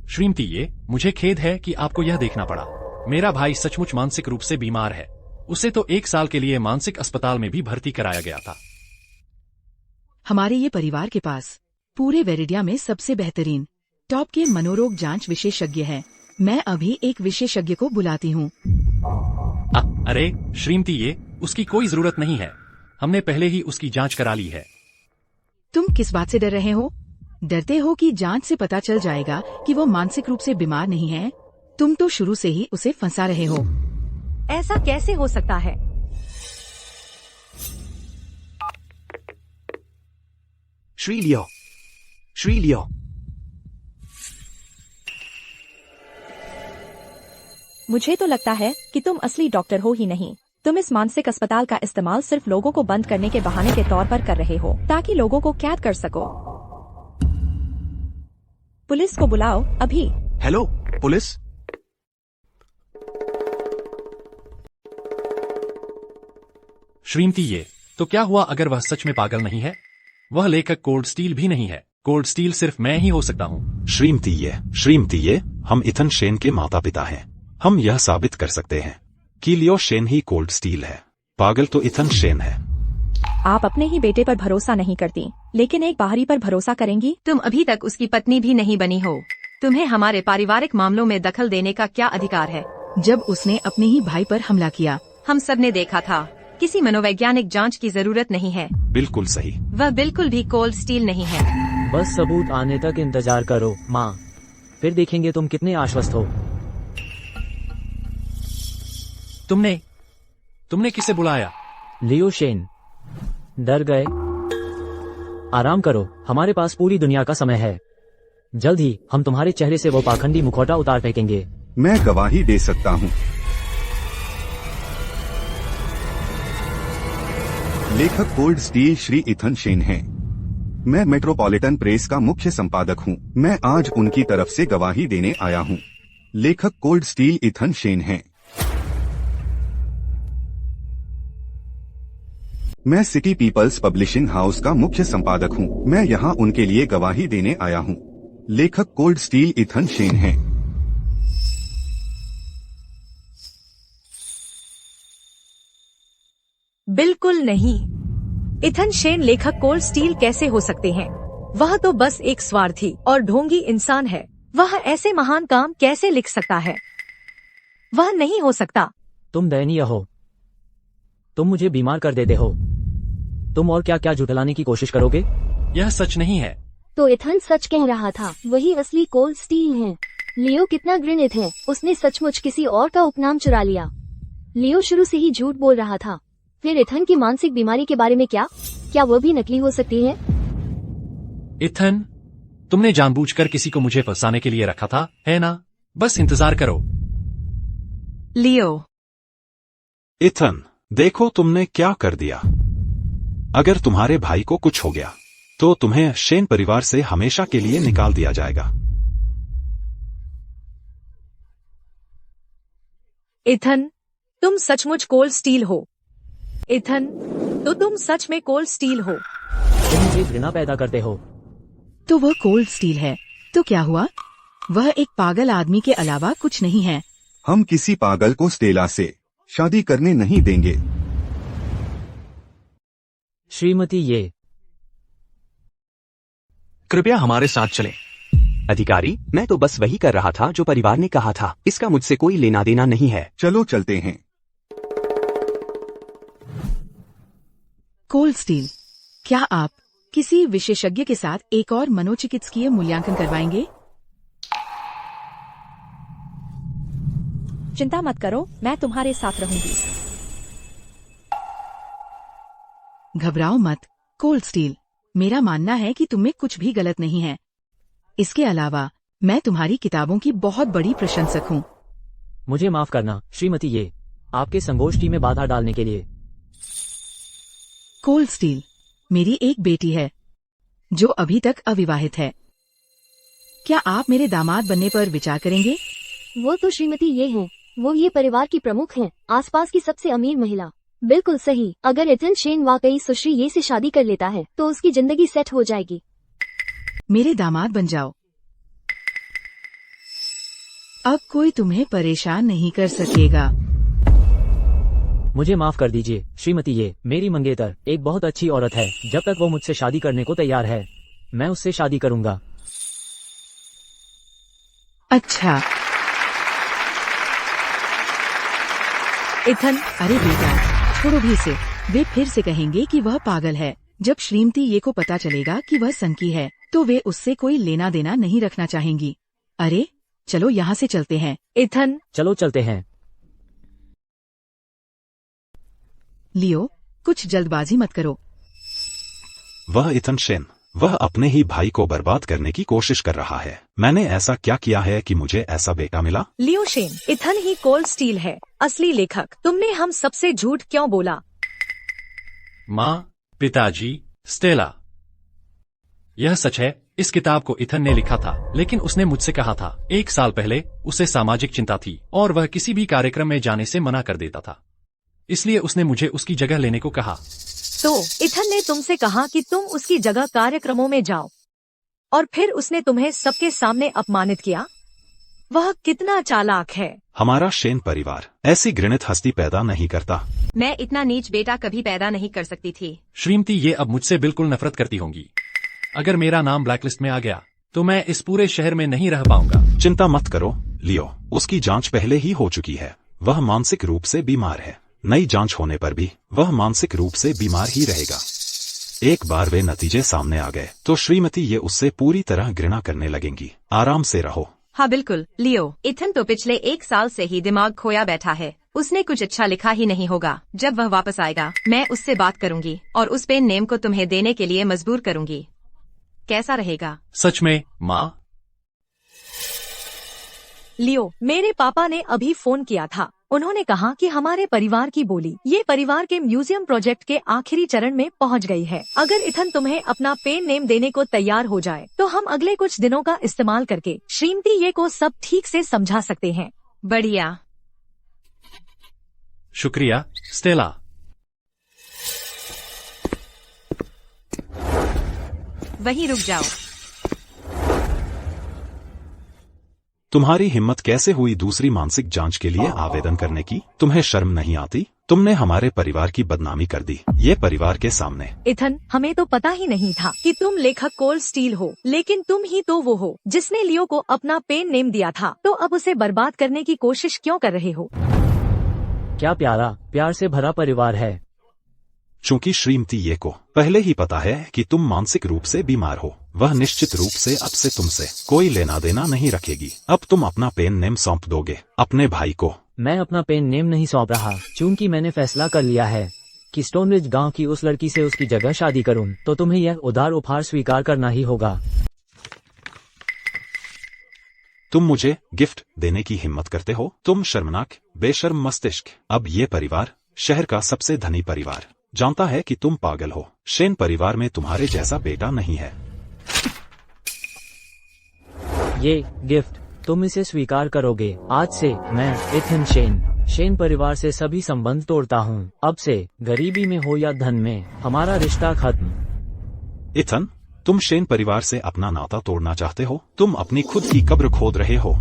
श्रीमती, ये मुझे खेद है कि आपको यह देखना पड़ा। मेरा भाई सचमुच मानसिक रूप से बीमार है। उसे तो 1 साल के लिए मानसिक अस्पताल में भी भर्ती कराया गया था। हमारे ये परिवार के पास पूरे वेरिडिया में सबसे बेहतरीन टॉप के मनोरोग जांच विशेषज्ञ हैं। मैं अभी एक विशेषज्ञ को बुलाती हूँ। अरे श्रीमती, ये उसकी कोई जरूरत नहीं है। हमने पहले ही उसकी जांच करा ली है। तुम किस बात से डर रहे हो? डरते हो कि जांच से पता चल जाएगा कि वो मानसिक रूप से बीमार नहीं है? तुम तो शुरू से ही उसे फंसा रहे हो। ऐसा कैसे हो सकता है? श्री लियो, श्री लियो, मुझे तो लगता है कि तुम असली डॉक्टर हो ही नहीं। तुम इस मानसिक अस्पताल का इस्तेमाल सिर्फ लोगों को बंद करने के बहाने के तौर पर कर रहे हो, ताकि लोगों को कैद कर सको। पुलिस को बुलाओ अभी। Hello police. श्रीमती, ये तो क्या हुआ अगर वह सच में पागल नहीं है? वह लेखक कोल्ड स्टील भी नहीं है। कोल्ड स्टील सिर्फ मैं ही हो सकता हूँ। श्रीमती ये, हम इथन शेन के माता पिता हैं। हम यह साबित कर सकते हैं कि लियो शेन ही कोल्ड स्टील है। पागल तो इथन शेन है। आप अपने ही बेटे पर भरोसा नहीं करती, लेकिन एक बाहरी पर भरोसा करेंगी? तुम अभी तक उसकी पत्नी भी नहीं बनी हो। तुम्हें हमारे पारिवारिक मामलों में दखल देने का क्या अधिकार है? जब उसने अपने ही भाई पर हमला किया, हम सब ने देखा था। किसी मनोवैज्ञानिक जांच की जरूरत नहीं है। बिल्कुल सही। वह बिल्कुल भी कोल्ड स्टील नहीं है। बस सबूत आने तक इंतजार करो माँ, फिर देखेंगे तुम कितने आश्वस्त हो। तुमने किसे बुलाया? लियो शेन। डर गए? आराम करो, हमारे पास पूरी दुनिया का समय है। जल्द ही हम तुम्हारे चेहरे से वो पाखंडी मुखौटा उतार फेंकेंगे। मैं गवाही दे सकता हूँ। लेखक cold steel Shri Ethan Shane हैं। मैं मेट्रोपॉलिटन प्रेस का मुख्य संपादक हूँ। मैं आज उनकी तरफ से गवाही देने आया हूँ। लेखक कोल्ड स्टील इथन शेन हैं। मैं सिटी पीपल्स पब्लिशिंग हाउस का मुख्य संपादक हूँ। मैं यहाँ उनके लिए गवाही देने आया हूँ। लेखक कोल्ड स्टील इथन शेन हैं। बिल्कुल नहीं। इथन शेन लेखक कोल्ड स्टील कैसे हो सकते हैं? वह तो बस एक स्वार्थी और ढोंगी इंसान है। वह ऐसे महान काम कैसे लिख सकता है? वह नहीं हो सकता। तुम दयनीय हो। तुम मुझे बीमार कर देते हो। तुम और क्या क्या झुठलाने की कोशिश करोगे? यह सच नहीं है। तो इथन सच कह रहा था। वही असली कोल्ड स्टील है। लियो कितना घृणित है। उसने सचमुच किसी और का उपनाम चुरा लिया। लियो शुरू से ही झूठ बोल रहा था। फिर इथन की मानसिक बीमारी के बारे में क्या वो भी नकली हो सकती है? इथन, तुमने जानबूझकर किसी को मुझे फंसाने के लिए रखा था, है ना? बस इंतजार करो। लियो। इथन, देखो तुमने क्या कर दिया। अगर तुम्हारे भाई को कुछ हो गया तो तुम्हें शेन परिवार से हमेशा के लिए निकाल दिया जाएगा। इथन, तुम सचमुच कोल्ड स्टील हो। इथन, तो तुम सच में कोल्ड स्टील हो। तुम मुझे घृणा पैदा करते हो। तो वह कोल्ड स्टील है तो क्या हुआ? वह एक पागल आदमी के अलावा कुछ नहीं है। हम किसी पागल को स्टेला से शादी करने नहीं देंगे। श्रीमती ये कृपया हमारे साथ चलें। अधिकारी, मैं तो बस वही कर रहा था जो परिवार ने कहा था। इसका मुझसे कोई लेना देना नहीं है। चलो चलते हैं। कोल्ड स्टील, क्या आप किसी विशेषज्ञ के साथ एक और मनोचिकित्सकीय मूल्यांकन करवाएंगे? चिंता मत करो, मैं तुम्हारे साथ रहूंगी। घबराओ मत कोल्ड स्टील, मेरा मानना है कि तुम में कुछ भी गलत नहीं है। इसके अलावा मैं तुम्हारी किताबों की बहुत बड़ी प्रशंसक हूँ। मुझे माफ करना श्रीमती ये, आपके संगोष्ठी में बाधा डालने के लिए। कोल्ड स्टील, मेरी एक बेटी है जो अभी तक अविवाहित है। क्या आप मेरे दामाद बनने पर विचार करेंगे? वो तो श्रीमती ये हैं, वो ये परिवार की प्रमुख हैं, आसपास की सबसे अमीर महिला। बिल्कुल सही, अगर इथन शेन वाकई सुश्री ये से शादी कर लेता है तो उसकी जिंदगी सेट हो जाएगी। मेरे दामाद बन जाओ। अब कोई तुम्हें परेशान नहीं कर सकेगा। मुझे माफ कर दीजिए श्रीमती ये, मेरी मंगेतर एक बहुत अच्छी औरत है। जब तक वो मुझसे शादी करने को तैयार है, मैं उससे शादी करूंगा। अच्छा। इथन, अरे बेटा, छोड़ो भी इसे। वे फिर से कहेंगे कि वह पागल है। जब श्रीमती ये को पता चलेगा कि वह सनकी है तो वे उससे कोई लेना देना नहीं रखना चाहेंगी। अरे चलो यहाँ से चलते हैं। इथन, चलो चलते हैं। लियो, कुछ जल्दबाजी मत करो। वह इथन शेन, वह अपने ही भाई को बर्बाद करने की कोशिश कर रहा है। मैंने ऐसा क्या किया है कि मुझे ऐसा बेटा मिला? लियो शेन, इथन ही कोल्ड स्टील है, असली लेखक। तुमने हम सबसे झूठ क्यों बोला? माँ, पिताजी, स्टेला, यह सच है। इस किताब को इथन ने लिखा था, लेकिन उसने मुझसे कहा था 1 साल पहले उसे सामाजिक चिंता थी और वह किसी भी कार्यक्रम में जाने से मना कर देता था। इसलिए उसने मुझे उसकी जगह लेने को कहा। तो इथन ने तुमसे कहा कि तुम उसकी जगह कार्यक्रमों में जाओ और फिर उसने तुम्हें सबके सामने अपमानित किया? वह कितना चालाक है। हमारा शेन परिवार ऐसी घृणित हस्ती पैदा नहीं करता। मैं इतना नीच बेटा कभी पैदा नहीं कर सकती थी। श्रीमती ये अब मुझसे बिल्कुल नफरत करती होंगी। अगर मेरा नाम ब्लैकलिस्ट में आ गया तो मैं इस पूरे शहर में नहीं रह पाऊंगा। चिंता मत करो लियो, उसकी जांच पहले ही हो चुकी है। वह मानसिक रूप से बीमार है। नई जांच होने पर भी वह मानसिक रूप से बीमार ही रहेगा। एक बार वे नतीजे सामने आ गए तो श्रीमती ये उससे पूरी तरह घृणा करने लगेंगी। आराम से रहो। हाँ बिल्कुल लियो, इथन तो पिछले 1 साल से ही दिमाग खोया बैठा है। उसने कुछ अच्छा लिखा ही नहीं होगा। जब वह वापस आएगा मैं उससे बात करूंगी और उस पेन नेम को तुम्हें देने के लिए मजबूर करूंगी। कैसा रहेगा? सच में माँ? लियो, मेरे पापा ने अभी फोन किया था। उन्होंने कहा कि हमारे परिवार की बोली ये परिवार के म्यूजियम प्रोजेक्ट के आखिरी चरण में पहुंच गई है। अगर इथन तुम्हें अपना पेन नेम देने को तैयार हो जाए तो हम अगले कुछ दिनों का इस्तेमाल करके श्रीमती ये को सब ठीक से समझा सकते हैं। बढ़िया, शुक्रिया स्टेला। वहीं रुक जाओ। तुम्हारी हिम्मत कैसे हुई दूसरी मानसिक जांच के लिए आवेदन करने की? तुम्हें शर्म नहीं आती? तुमने हमारे परिवार की बदनामी कर दी, ये परिवार के सामने। इथन, हमें तो पता ही नहीं था कि तुम लेखक कोल्ड स्टील हो, लेकिन तुम ही तो वो हो जिसने लियो को अपना पेन नेम दिया था। तो अब उसे बर्बाद करने की कोशिश क्यों कर रहे हो? क्या प्यारा, प्यार से भरा परिवार है। चूंकि श्रीमती ये को पहले ही पता है कि तुम मानसिक रूप से बीमार हो, वह निश्चित रूप से अब से तुमसे कोई लेना देना नहीं रखेगी। अब तुम अपना पेन नेम सौंप दोगे अपने भाई को। मैं अपना पेन नेम नहीं सौंप रहा, चूंकि मैंने फैसला कर लिया है कि स्टोनरिज गांव की उस लड़की से उसकी जगह शादी करूं, तो तुम्हें यह उदार उपहार स्वीकार करना ही होगा। तुम मुझे गिफ्ट देने की हिम्मत करते हो? तुम शर्मनाक बेशर्म मस्तिष्क। अब ये परिवार शहर का सबसे धनी परिवार जानता है कि तुम पागल हो। शेन परिवार में तुम्हारे जैसा बेटा नहीं है। ये गिफ्ट तुम इसे स्वीकार करोगे। आज से मैं इथन शेन परिवार से सभी संबंध तोड़ता हूँ। अब से गरीबी में हो या धन में हमारा रिश्ता खत्म। इथन, तुम शेन परिवार से अपना नाता तोड़ना चाहते हो? तुम अपनी खुद की कब्र खोद रहे हो।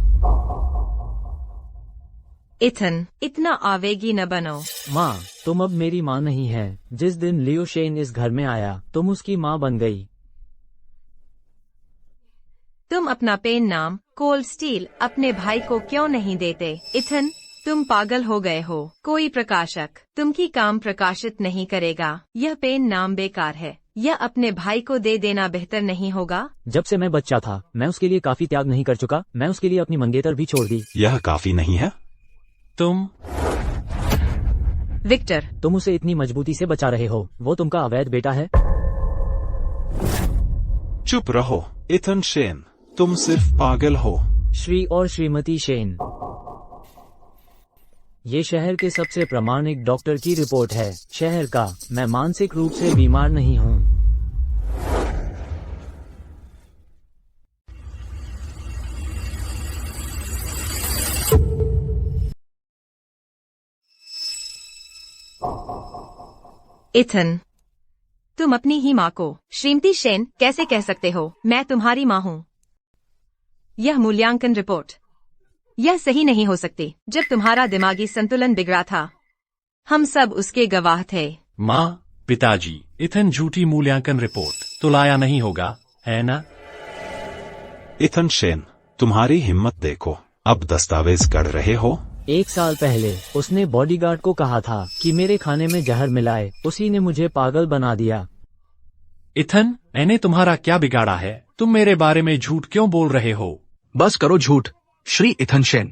इथन, इतना आवेगी न बनो। माँ, तुम अब मेरी माँ नहीं है। जिस दिन लियो शेन इस घर में आया तुम उसकी माँ बन गई। तुम अपना पेन नाम कोल्ड स्टील अपने भाई को क्यों नहीं देते? इथन, तुम पागल हो गए हो। कोई प्रकाशक तुमकी काम प्रकाशित नहीं करेगा। यह पेन नाम बेकार है। यह अपने भाई को दे देना बेहतर नहीं होगा? जब से मैं बच्चा था मैं उसके लिए काफी त्याग नहीं कर चुका। मैं उसके लिए अपनी मंगेतर भी छोड़ दी। यह काफी नहीं है? तुम विक्टर, तुम उसे इतनी मजबूती से बचा रहे हो। वो तुमका अवैध बेटा है। चुप रहो इथन शेन, तुम सिर्फ पागल हो। श्री और श्रीमती शेन, ये शहर के सबसे प्रामाणिक डॉक्टर की रिपोर्ट है। शहर का, मैं मानसिक रूप से बीमार नहीं हूँ। इथन, तुम अपनी ही माँ को श्रीमती शेन कैसे कह सकते हो? मैं तुम्हारी माँ हूँ। यह मूल्यांकन रिपोर्ट, यह सही नहीं हो सकती। जब तुम्हारा दिमागी संतुलन बिगड़ा था हम सब उसके गवाह थे। माँ, पिताजी, इथन झूठी मूल्यांकन रिपोर्ट तो लाया नहीं होगा, है ना? इथन शेन, तुम्हारी हिम्मत देखो, अब दस्तावेज कर रहे हो। 1 साल पहले उसने बॉडीगार्ड को कहा था कि मेरे खाने में जहर मिलाए। उसी ने मुझे पागल बना दिया। इथन, मैंने तुम्हारा क्या बिगाड़ा है? तुम मेरे बारे में झूठ क्यों बोल रहे हो? बस करो झूठ। श्री इथन शेन,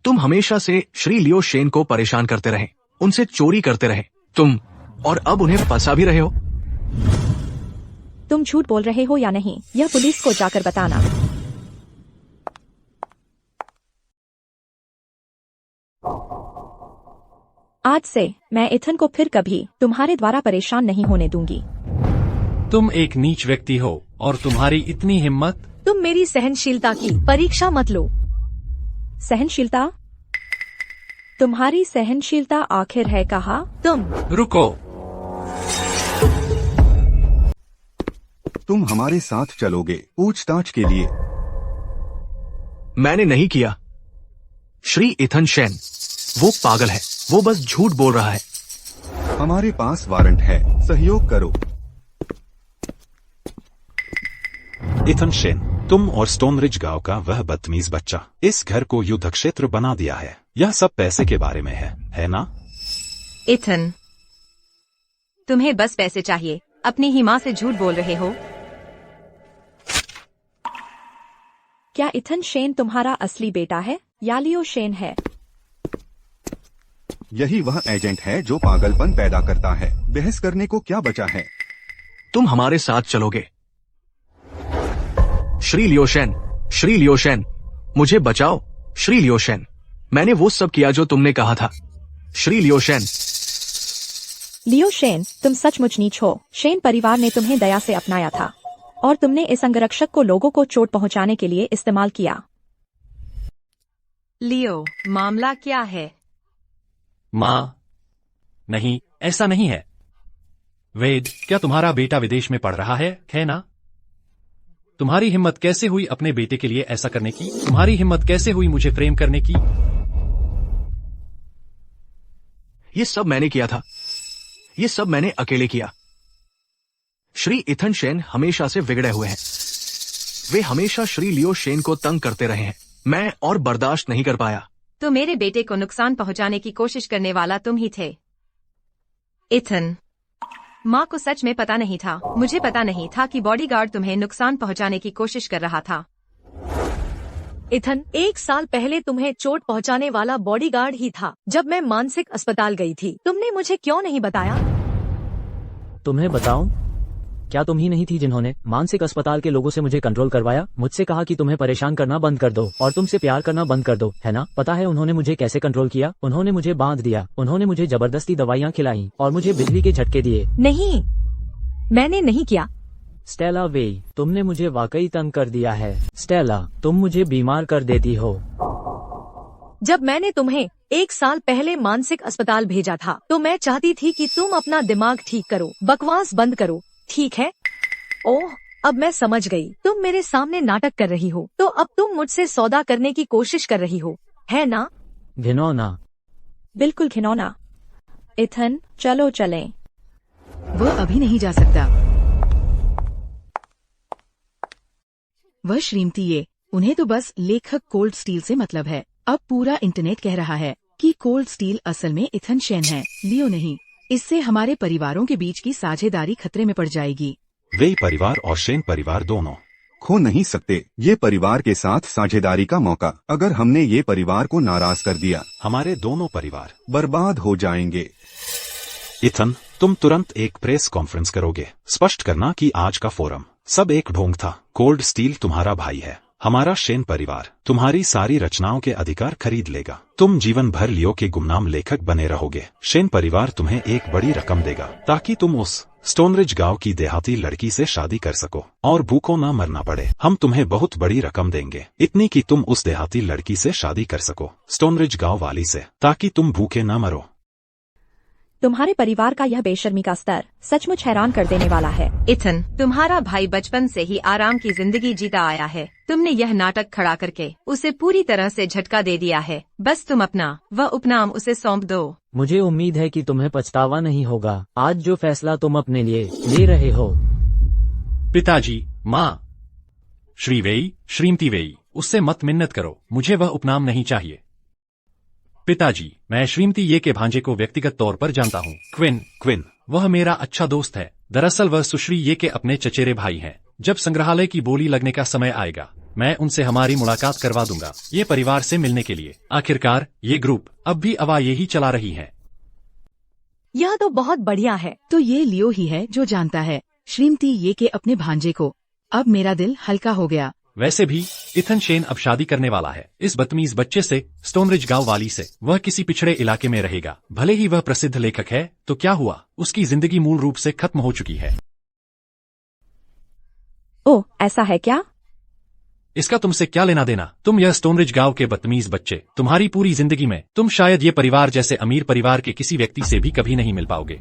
तुम हमेशा से श्री लियो शेन को परेशान करते रहे, उनसे चोरी करते रहे तुम, और अब उन्हें फंसा भी रहे हो। तुम झूठ बोल रहे हो या नहीं, यह पुलिस को जाकर बताना। आज से मैं इथन को फिर कभी तुम्हारे द्वारा परेशान नहीं होने दूंगी। तुम एक नीच व्यक्ति हो और तुम्हारी इतनी हिम्मत। तुम मेरी सहनशीलता की परीक्षा मत लो। सहनशीलता? तुम्हारी सहनशीलता आखिर है कहाँ? तुम रुको, तुम हमारे साथ चलोगे पूछताछ के लिए। मैंने नहीं किया। श्री इथन शेन, वो पागल है, वो बस झूठ बोल रहा है। हमारे पास वारंट है, सहयोग करो। इथन शेन, तुम और स्टोनरिज गांव का वह बदतमीज बच्चा इस घर को युद्ध क्षेत्र बना दिया है। यह सब पैसे के बारे में है ना? इथन, तुम्हें बस पैसे चाहिए। अपनी ही माँ से झूठ बोल रहे हो। क्या इथन शेन तुम्हारा असली बेटा है या लियो शेन है? यही वह एजेंट है जो पागलपन पैदा करता है। बहस करने को क्या बचा है? तुम हमारे साथ चलोगे। श्री लियो शेन, श्री लियो शेन, मुझे बचाओ। श्री लियो शेन, मैंने वो सब किया जो तुमने कहा था। श्री लियो शेन। लियो शेन, तुम सचमुच नीच हो। शेन परिवार ने तुम्हें दया से अपनाया था और तुमने इस अंगरक्षक को लोगों को चोट पहुंचाने के लिए इस्तेमाल किया। लियो, मामला क्या है? माँ, नहीं, ऐसा नहीं है। वेद, क्या तुम्हारा बेटा विदेश में पढ़ रहा है ना? तुम्हारी हिम्मत कैसे हुई अपने बेटे के लिए ऐसा करने की? तुम्हारी हिम्मत कैसे हुई मुझे प्रेम करने की? ये सब मैंने किया था। ये सब मैंने अकेले किया। श्री इथन शेन हमेशा से बिगड़े हुए हैं। वे हमेशा श्री लियो शेन को तंग करते रहे हैं। मैं और बर्दाश्त नहीं कर पाया। तो मेरे बेटे को नुकसान पहुंचाने की कोशिश करने वाला तुम ही थे। इथन, माँ को सच में पता नहीं था। मुझे पता नहीं था कि बॉडीगार्ड तुम्हें नुकसान पहुंचाने की कोशिश कर रहा था। इथन, 1 साल पहले तुम्हें चोट पहुंचाने वाला बॉडीगार्ड ही था जब मैं मानसिक अस्पताल गई थी। तुमने मुझे क्यों नहीं बताया? तुम्हें बताऊं? क्या तुम ही नहीं थी जिन्होंने मानसिक अस्पताल के लोगों से मुझे कंट्रोल करवाया? मुझसे कहा कि तुम्हें परेशान करना बंद कर दो और तुमसे प्यार करना बंद कर दो, है ना? पता है उन्होंने मुझे कैसे कंट्रोल किया? उन्होंने मुझे बांध दिया, उन्होंने मुझे जबरदस्ती दवाइयाँ खिलाई और मुझे बिजली के झटके दिए। नहीं, मैंने नहीं किया। स्टेला वे, तुमने मुझे वाकई तंग कर दिया है। स्टेला, तुम मुझे बीमार कर देती हो। जब मैंने तुम्हें 1 साल पहले मानसिक अस्पताल भेजा था तो मैं चाहती थी कि तुम अपना दिमाग ठीक करो, बकवास बंद करो, ठीक है? ओह, अब मैं समझ गई। तुम मेरे सामने नाटक कर रही हो, तो अब तुम मुझसे सौदा करने की कोशिश कर रही हो, है ना? घिनौना, बिल्कुल घिनौना। इथन, चलो चलें। वह अभी नहीं जा सकता। वह श्रीमती ये, उन्हें तो बस लेखक कोल्ड स्टील से मतलब है। अब पूरा इंटरनेट कह रहा है कि कोल्ड स्टील असल में इथन शेन है, लियो नहीं। इससे हमारे परिवारों के बीच की साझेदारी खतरे में पड़ जाएगी। वे परिवार और शेन परिवार दोनों खो नहीं सकते ये परिवार के साथ साझेदारी का मौका। अगर हमने ये परिवार को नाराज कर दिया, हमारे दोनों परिवार बर्बाद हो जाएंगे। इथन, तुम तुरंत एक प्रेस कॉन्फ्रेंस करोगे, स्पष्ट करना कि आज का फोरम सब एक ढोंग था। कोल्ड स्टील तुम्हारा भाई है। हमारा शेन परिवार तुम्हारी सारी रचनाओं के अधिकार खरीद लेगा। तुम जीवन भर लियो के गुमनाम लेखक बने रहोगे। शेन परिवार तुम्हें एक बड़ी रकम देगा ताकि तुम उस स्टोनरिज गांव की देहाती लड़की से शादी कर सको और भूखों न मरना पड़े। हम तुम्हें बहुत बड़ी रकम देंगे, इतनी कि तुम उस देहाती लड़की से शादी कर सको, स्टोनरिज गांव वाली से, ताकि तुम भूखे न मरो। तुम्हारे परिवार का यह बेशर्मी का स्तर सचमुच हैरान कर देने वाला है। इथन, तुम्हारा भाई बचपन से ही आराम की जिंदगी जीता आया है। तुमने यह नाटक खड़ा करके उसे पूरी तरह से झटका दे दिया है। बस तुम अपना वह उपनाम उसे सौंप दो। मुझे उम्मीद है कि तुम्हें पछतावा नहीं होगा आज जो फैसला तुम अपने लिए ले रहे हो। पिताजी, माँ, श्री वेई, श्रीमती वेई, उससे मत मिन्नत करो। मुझे वह उपनाम नहीं चाहिए। पिताजी, मैं श्रीमती ये के भांजे को व्यक्तिगत तौर पर जानता हूँ। क्विन, वह मेरा अच्छा दोस्त है। दरअसल वह सुश्री ये के अपने चचेरे भाई हैं। जब संग्रहालय की बोली लगने का समय आएगा, मैं उनसे हमारी मुलाकात करवा दूंगा, ये परिवार से मिलने के लिए। आखिरकार ये ग्रुप अब भी अवा यही चला रही है। यह तो बहुत बढ़िया है। तो ये लियो ही है जो जानता है श्रीमती ये के अपने भांजे को। अब मेरा दिल हल्का हो गया। वैसे भी इथन शेन अब शादी करने वाला है, इस बदतमीज बच्चे से, स्टोनरिज गांव वाली से। वह किसी पिछड़े इलाके में रहेगा। भले ही वह प्रसिद्ध लेखक है, तो क्या हुआ, उसकी जिंदगी मूल रूप से खत्म हो चुकी है। ओह, ऐसा है क्या? इसका तुमसे क्या लेना देना? तुम यह स्टोनरिज गांव के बदतमीज बच्चे, तुम्हारी पूरी जिंदगी में तुम शायद ये परिवार जैसे अमीर परिवार के किसी व्यक्ति से भी कभी नहीं मिल पाओगे।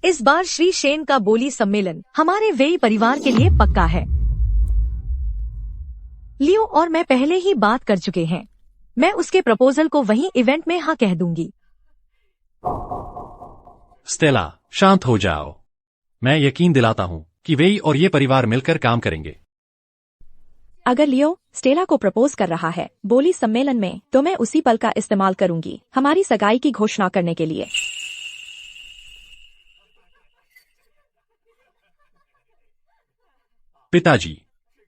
इस बार श्री शेन का बोली सम्मेलन हमारे वेई परिवार के लिए पक्का है। लियो और मैं पहले ही बात कर चुके हैं। मैं उसके प्रपोजल को वहीं इवेंट में हाँ कह दूंगी। स्टेला, शांत हो जाओ। मैं यकीन दिलाता हूँ कि वेई और ये परिवार मिलकर काम करेंगे। अगर लियो स्टेला को प्रपोज कर रहा है बोली सम्मेलन में, तो मैं उसी पल का इस्तेमाल करूंगी हमारी सगाई की घोषणा करने के लिए। पिताजी,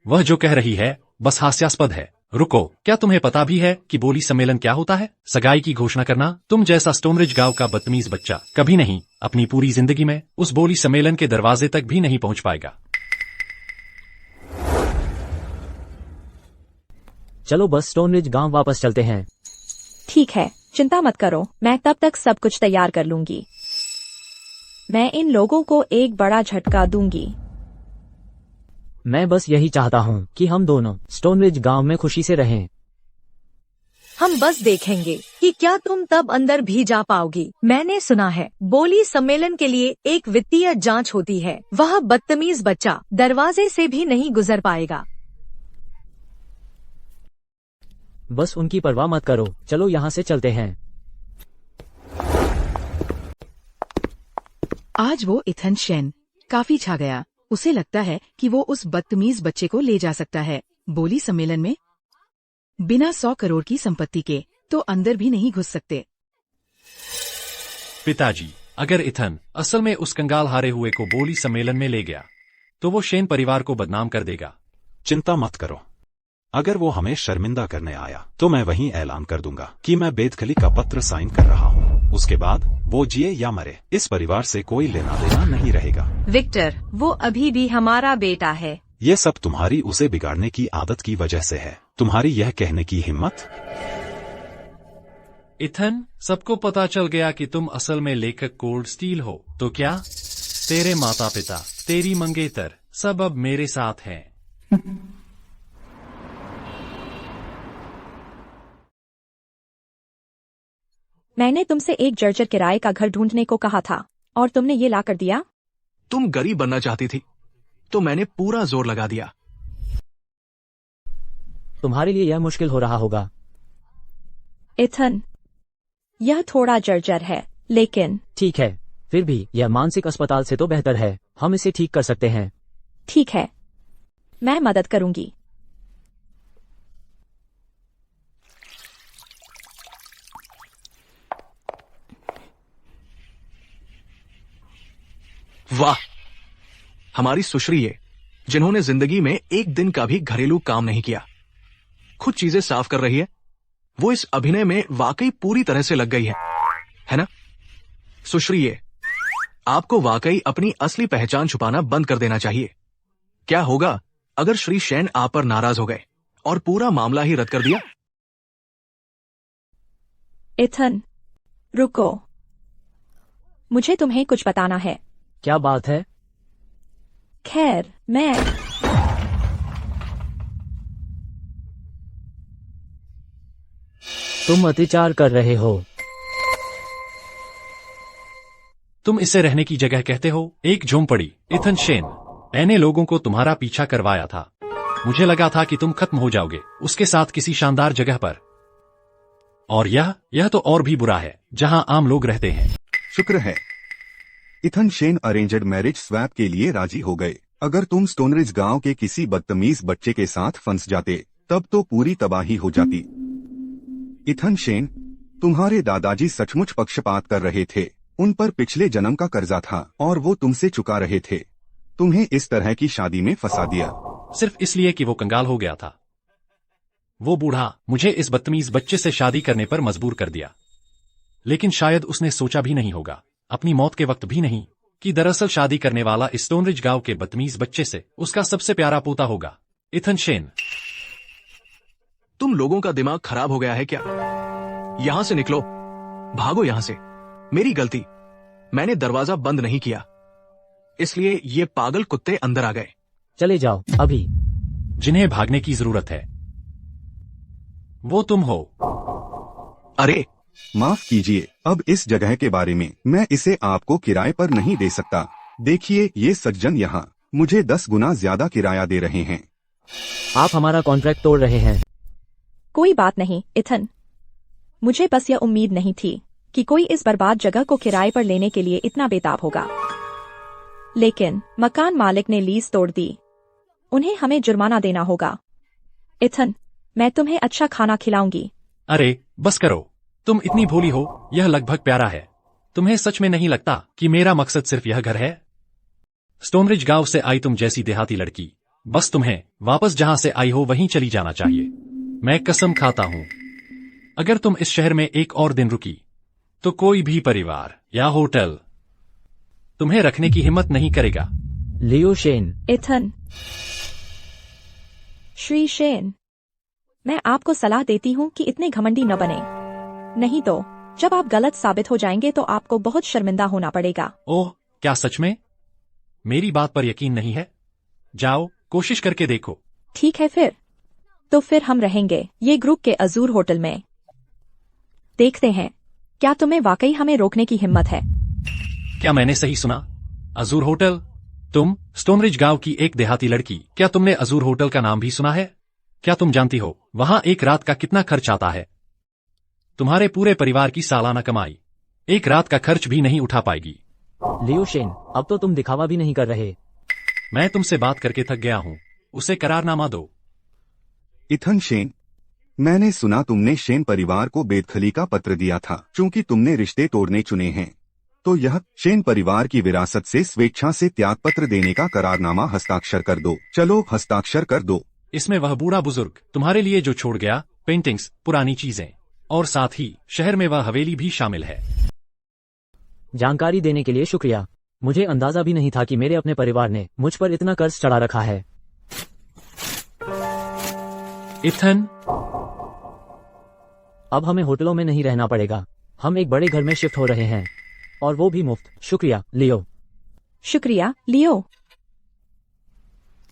वह जो कह रही है बस हास्यास्पद है। रुको, क्या तुम्हें पता भी है कि बोली सम्मेलन क्या होता है? सगाई की घोषणा करना। तुम जैसा स्टोनरिज गांव का बदतमीज बच्चा कभी नहीं, अपनी पूरी जिंदगी में उस बोली सम्मेलन के दरवाजे तक भी नहीं पहुंच पाएगा। चलो बस स्टोनरिज गांव वापस चलते हैं। ठीक है, चिंता मत करो, मैं तब तक सब कुछ तैयार कर लूंगी। मैं इन लोगों को एक बड़ा झटका दूंगी। मैं बस यही चाहता हूँ कि हम दोनों स्टोनरिज गांव में खुशी से रहें। हम बस देखेंगे कि क्या तुम तब अंदर भी जा पाओगी। मैंने सुना है बोली सम्मेलन के लिए एक वित्तीय जांच होती है। वह बदतमीज बच्चा दरवाजे से भी नहीं गुजर पाएगा। बस उनकी परवाह मत करो, चलो यहाँ से चलते हैं। आज वो इथन शेन काफी छा गया। उसे लगता है कि वो उस बदतमीज बच्चे को ले जा सकता है बोली सम्मेलन में। बिना 100 करोड़ की संपत्ति के तो अंदर भी नहीं घुस सकते। पिताजी, अगर इथन असल में उस कंगाल हारे हुए को बोली सम्मेलन में ले गया, तो वो शेन परिवार को बदनाम कर देगा। चिंता मत करो, अगर वो हमें शर्मिंदा करने आया तो मैं वहीं ऐलान कर दूंगा कि मैं बेदखली का पत्र साइन कर रहा हूँ। उसके बाद वो जिए या मरे, इस परिवार से कोई लेना देना नहीं रहेगा। विक्टर, वो अभी भी हमारा बेटा है। ये सब तुम्हारी उसे बिगाड़ने की आदत की वजह से है। तुम्हारी यह कहने की हिम्मत। इथन, सबको पता चल गया कि तुम असल में लेखक कोल्ड स्टील हो, तो क्या तेरे माता पिता, तेरी मंगेतर सब अब मेरे साथ हैं। मैंने तुमसे एक जर्जर किराए का घर ढूंढने को कहा था और तुमने ये ला कर दिया। तुम गरीब बनना चाहती थी तो मैंने पूरा जोर लगा दिया। तुम्हारे लिए यह मुश्किल हो रहा होगा। इथन, यह थोड़ा जर्जर है, लेकिन ठीक है, फिर भी यह मानसिक अस्पताल से तो बेहतर है। हम इसे ठीक कर सकते हैं। ठीक है, मैं मदद करूंगी। वाह, हमारी सुश्री है, जिन्होंने जिंदगी में एक दिन का भी घरेलू काम नहीं किया, खुद चीजें साफ कर रही है। वो इस अभिनय में वाकई पूरी तरह से लग गई है ना? सुश्री है, आपको वाकई अपनी असली पहचान छुपाना बंद कर देना चाहिए। क्या होगा अगर श्री शेन आप पर नाराज हो गए और पूरा मामला ही रद्द कर दिया? इथन, रुको, मुझे तुम्हें कुछ बताना है। क्या बात है? खैर, मैं तुम अत्याचार कर रहे हो। तुम इसे रहने की जगह कहते हो? एक झोंपड़ी। इथन शेन, मैंने लोगों को तुम्हारा पीछा करवाया था। मुझे लगा था कि तुम खत्म हो जाओगे उसके साथ किसी शानदार जगह पर। और यह तो और भी बुरा है, जहां आम लोग रहते हैं। शुक्र है Ethan Shane arranged marriage swap के लिए राजी हो गए। अगर तुम स्टोनरिज गांव के किसी बदतमीज बच्चे के साथ फंस जाते तब तो पूरी तबाही हो जाती। इथन शेन, तुम्हारे दादाजी सचमुच पक्षपात कर रहे थे। उन पर पिछले जन्म का कर्जा था और वो तुमसे चुका रहे थे। तुम्हें इस तरह की शादी में फंसा दिया सिर्फ इसलिए कि वो कंगाल हो गया था। वो बूढ़ा मुझे इस बदतमीज बच्चे से शादी करने पर मजबूर कर दिया। लेकिन शायद उसने सोचा भी नहीं होगा, अपनी मौत के वक्त भी नहीं, कि दरअसल शादी करने वाला इस स्टोनरिज गांव के बदतमीज बच्चे से उसका सबसे प्यारा पोता होगा। इथन शेन, तुम लोगों का दिमाग खराब हो गया है क्या? यहां से निकलो, भागो यहां से। मेरी गलती, मैंने दरवाजा बंद नहीं किया, इसलिए ये पागल कुत्ते अंदर आ गए। चले जाओ अभी। जिन्हें भागने की जरूरत है वो तुम हो। अरे माफ कीजिए, अब इस जगह के बारे में मैं इसे आपको किराए पर नहीं दे सकता। देखिए, ये सज्जन यहाँ मुझे 10 गुना ज्यादा किराया दे रहे हैं। आप हमारा कॉन्ट्रैक्ट तोड़ रहे हैं। कोई बात नहीं इथन, मुझे बस यह उम्मीद नहीं थी कि कोई इस बर्बाद जगह को किराए पर लेने के लिए इतना बेताब होगा। लेकिन मकान मालिक ने लीज तोड़ दी, उन्हें हमें जुर्माना देना होगा। इथन, मैं तुम्हें अच्छा खाना खिलाऊंगी। अरे बस करो, तुम इतनी भोली हो, यह लगभग प्यारा है। तुम्हें सच में नहीं लगता कि मेरा मकसद सिर्फ यह घर है? स्टोनरिज गांव से आई तुम जैसी देहाती लड़की, बस तुम्हें वापस जहां से आई हो वहीं चली जाना चाहिए। मैं कसम खाता हूं, अगर तुम इस शहर में एक और दिन रुकी तो कोई भी परिवार या होटल तुम्हें रखने की हिम्मत नहीं करेगा। लियो शेन, इथन, श्री शेन, मैं आपको सलाह देती हूँ कि इतने घमंडी न बने, नहीं तो जब आप गलत साबित हो जाएंगे तो आपको बहुत शर्मिंदा होना पड़ेगा। ओह, क्या सच में? मेरी बात पर यकीन नहीं है? जाओ, कोशिश करके देखो। ठीक है फिर, तो फिर हम रहेंगे ये ग्रुप के अजूर होटल में। देखते हैं क्या तुम्हें वाकई हमें रोकने की हिम्मत है। क्या मैंने सही सुना? Azzur hotel? तुम स्टोनरिज गांव की एक देहाती लड़की, क्या तुमने अजूर होटल का नाम भी सुना है? क्या तुम जानती हो वहां एक रात का कितना खर्च आता है? तुम्हारे पूरे परिवार की सालाना कमाई एक रात का खर्च भी नहीं उठा पाएगी। लियो शेन, अब तो तुम दिखावा भी नहीं कर रहे। मैं तुमसे बात करके थक गया हूं, उसे करारनामा दो। इथन शेन, मैंने सुना तुमने शेन परिवार को बेदखली का पत्र दिया था। चूंकि तुमने रिश्ते तोड़ने चुने हैं, तो यह शेन परिवार की विरासत से स्वेच्छा से त्यागपत्र देने का करारनामा हस्ताक्षर कर दो। चलो हस्ताक्षर कर दो। इसमें वह बूढ़ा बुजुर्ग तुम्हारे लिए जो छोड़ गया, पेंटिंग्स, पुरानी चीजें, और साथ ही शहर में वह हवेली भी शामिल है। जानकारी देने के लिए शुक्रिया। मुझे अंदाजा भी नहीं था कि मेरे अपने परिवार ने मुझ पर इतना कर्ज चढ़ा रखा है। इथन, अब हमें होटलों में नहीं रहना पड़ेगा। हम एक बड़े घर में शिफ्ट हो रहे हैं, और वो भी मुफ्त। शुक्रिया लियो। शुक्रिया लियो।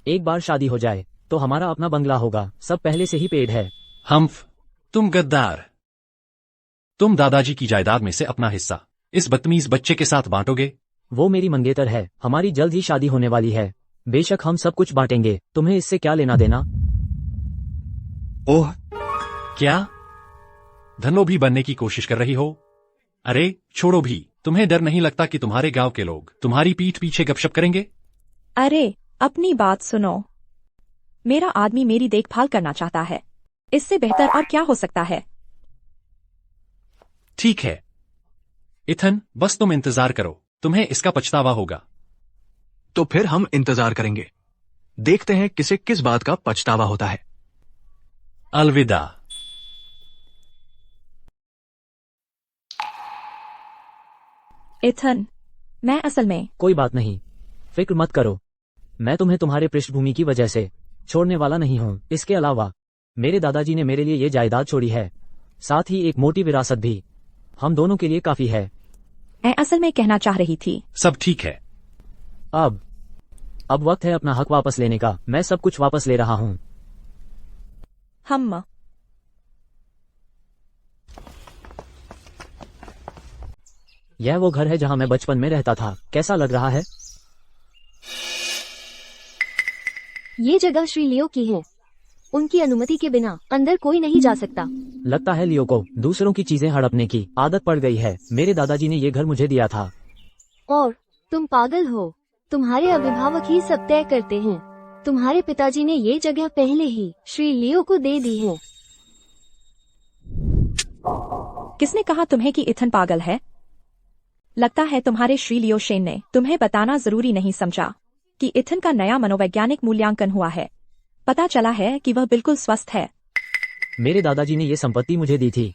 एक बार शादी हो जाए तो हमारा अपना बंगला होगा। सब पहले से ही पेड है। हम्फ, तुम गद्दार। तुम दादाजी की जायदाद में से अपना हिस्सा इस बदतमीज बच्चे के साथ बांटोगे? वो मेरी मंगेतर है। हमारी जल्द ही शादी होने वाली है। बेशक हम सब कुछ बांटेंगे। तुम्हें इससे क्या लेना देना? ओह, क्या धनलोभी बनने की कोशिश कर रही हो? अरे छोड़ो भी, तुम्हें डर नहीं लगता कि तुम्हारे गांव के लोग तुम्हारी पीठ पीछे गपशप करेंगे? अरे अपनी बात सुनो। मेरा आदमी मेरी देखभाल करना चाहता है, इससे बेहतर और क्या हो सकता है। ठीक है इथन, बस तुम इंतजार करो, तुम्हें इसका पछतावा होगा। तो फिर हम इंतजार करेंगे, देखते हैं किसे किस बात का पछतावा होता है। अलविदा। इथन, मैं असल में कोई बात नहीं, फिक्र मत करो। मैं तुम्हें तुम्हारे पृष्ठभूमि की वजह से छोड़ने वाला नहीं हूँ। इसके अलावा मेरे दादाजी ने मेरे लिए ये जायदाद छोड़ी है, साथ ही एक मोटी विरासत भी। हम दोनों के लिए काफी है। मैं असल में कहना चाह रही थी। सब ठीक है। अब वक्त है अपना हक वापस लेने का। मैं सब कुछ वापस ले रहा हूँ। हम यह वो घर है जहाँ मैं बचपन में रहता था। कैसा लग रहा है? ये जगह श्री लियो की है। उनकी अनुमति के बिना अंदर कोई नहीं जा सकता। लगता है लियो को दूसरों की चीजें हड़पने की आदत पड़ गई है। मेरे दादाजी ने ये घर मुझे दिया था। और तुम पागल हो। तुम्हारे अभिभावक ही सब तय करते हैं। तुम्हारे पिताजी ने ये जगह पहले ही श्री लियो को दे दी है। किसने कहा तुम्हें कि इथन पागल है? लगता है तुम्हारे श्री लियो शेन ने तुम्हें बताना जरूरी नहीं समझा कि इथन का नया मनोवैज्ञानिक मूल्यांकन हुआ है। पता चला है कि वह बिल्कुल स्वस्थ है। मेरे दादाजी ने ये संपत्ति मुझे दी थी।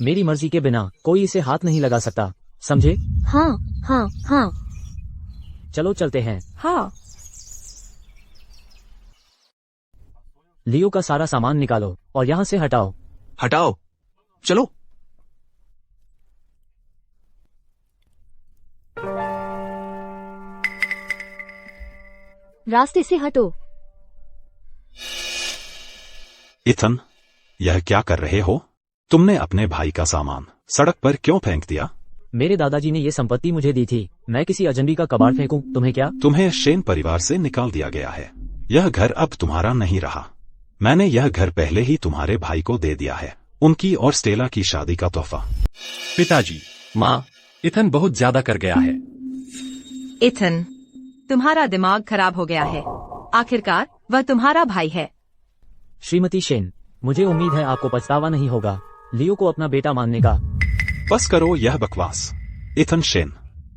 मेरी मर्जी के बिना कोई इसे हाथ नहीं लगा सकता, समझे? हाँ हाँ हाँ। चलो चलते हैं। हाँ। लियो का सारा सामान निकालो और यहाँ से हटाओ। हटाओ, चलो। रास्ते से हटो। इथन, यह क्या कर रहे हो? तुमने अपने भाई का सामान सड़क पर क्यों फेंक दिया? मेरे दादाजी ने ये संपत्ति मुझे दी थी। मैं किसी अजनबी का कबाड़ फेंकूं? तुम्हें क्या? तुम्हें शेन परिवार से निकाल दिया गया है। यह घर अब तुम्हारा नहीं रहा। मैंने यह घर पहले ही तुम्हारे भाई को दे दिया है, उनकी और स्टेला की शादी का तोहफा। पिताजी, माँ, इथन बहुत ज्यादा कर गया है। इथन, तुम्हारा दिमाग खराब हो गया है। आखिरकार वह तुम्हारा भाई है। श्रीमती शेन, मुझे उम्मीद है आपको पछतावा नहीं होगा लियो को अपना बेटा मानने का। बस करो यह बकवास। इथन शेन,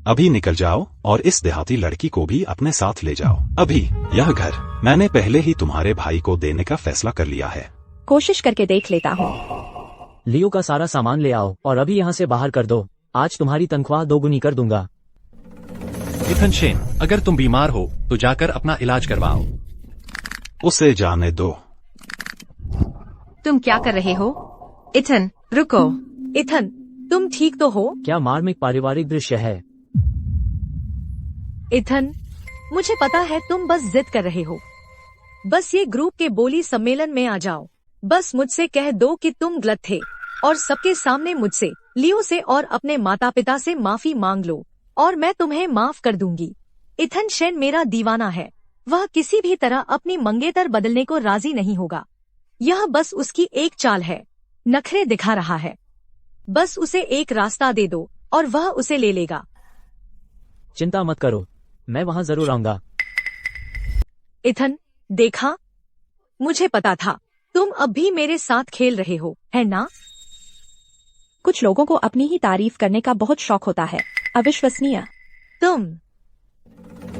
अभी निकल जाओ और इस देहाती लड़की को भी अपने साथ ले जाओ। अभी। यह घर मैंने पहले ही तुम्हारे भाई को देने का फैसला कर लिया है। कोशिश करके देख लेता हूँ। लियो का सारा सामान ले आओ और अभी यहाँ से बाहर कर दो। आज तुम्हारी तनख्वाह दोगुनी कर दूंगा। इथन शेन, अगर तुम बीमार हो तो जाकर अपना इलाज करवाओ। उसे जाने दो। तुम क्या कर रहे हो? इथन, रुको। इथन, तुम ठीक तो हो? क्या मार्मिक पारिवारिक दृश्य है। इथन, मुझे पता है तुम बस जिद कर रहे हो। बस ये ग्रुप के बोली सम्मेलन में आ जाओ। बस मुझसे कह दो कि तुम गलत थे और सबके सामने मुझसे, लियो से और अपने माता पिता से माफी मांग लो और मैं तुम्हें माफ कर दूंगी। इथन शेन मेरा दीवाना है। वह किसी भी तरह अपनी मंगेतर बदलने को राजी नहीं होगा। यह बस उसकी एक चाल है। नखरे दिखा रहा है। बस उसे एक रास्ता दे दो और वह उसे ले लेगा। चिंता मत करो, मैं वहाँ जरूर आऊंगा। इथन, देखा, मुझे पता था तुम अब भी मेरे साथ खेल रहे हो, है ना? कुछ लोगों को अपनी ही तारीफ करने का बहुत शौक होता है। अविश्वसनीय।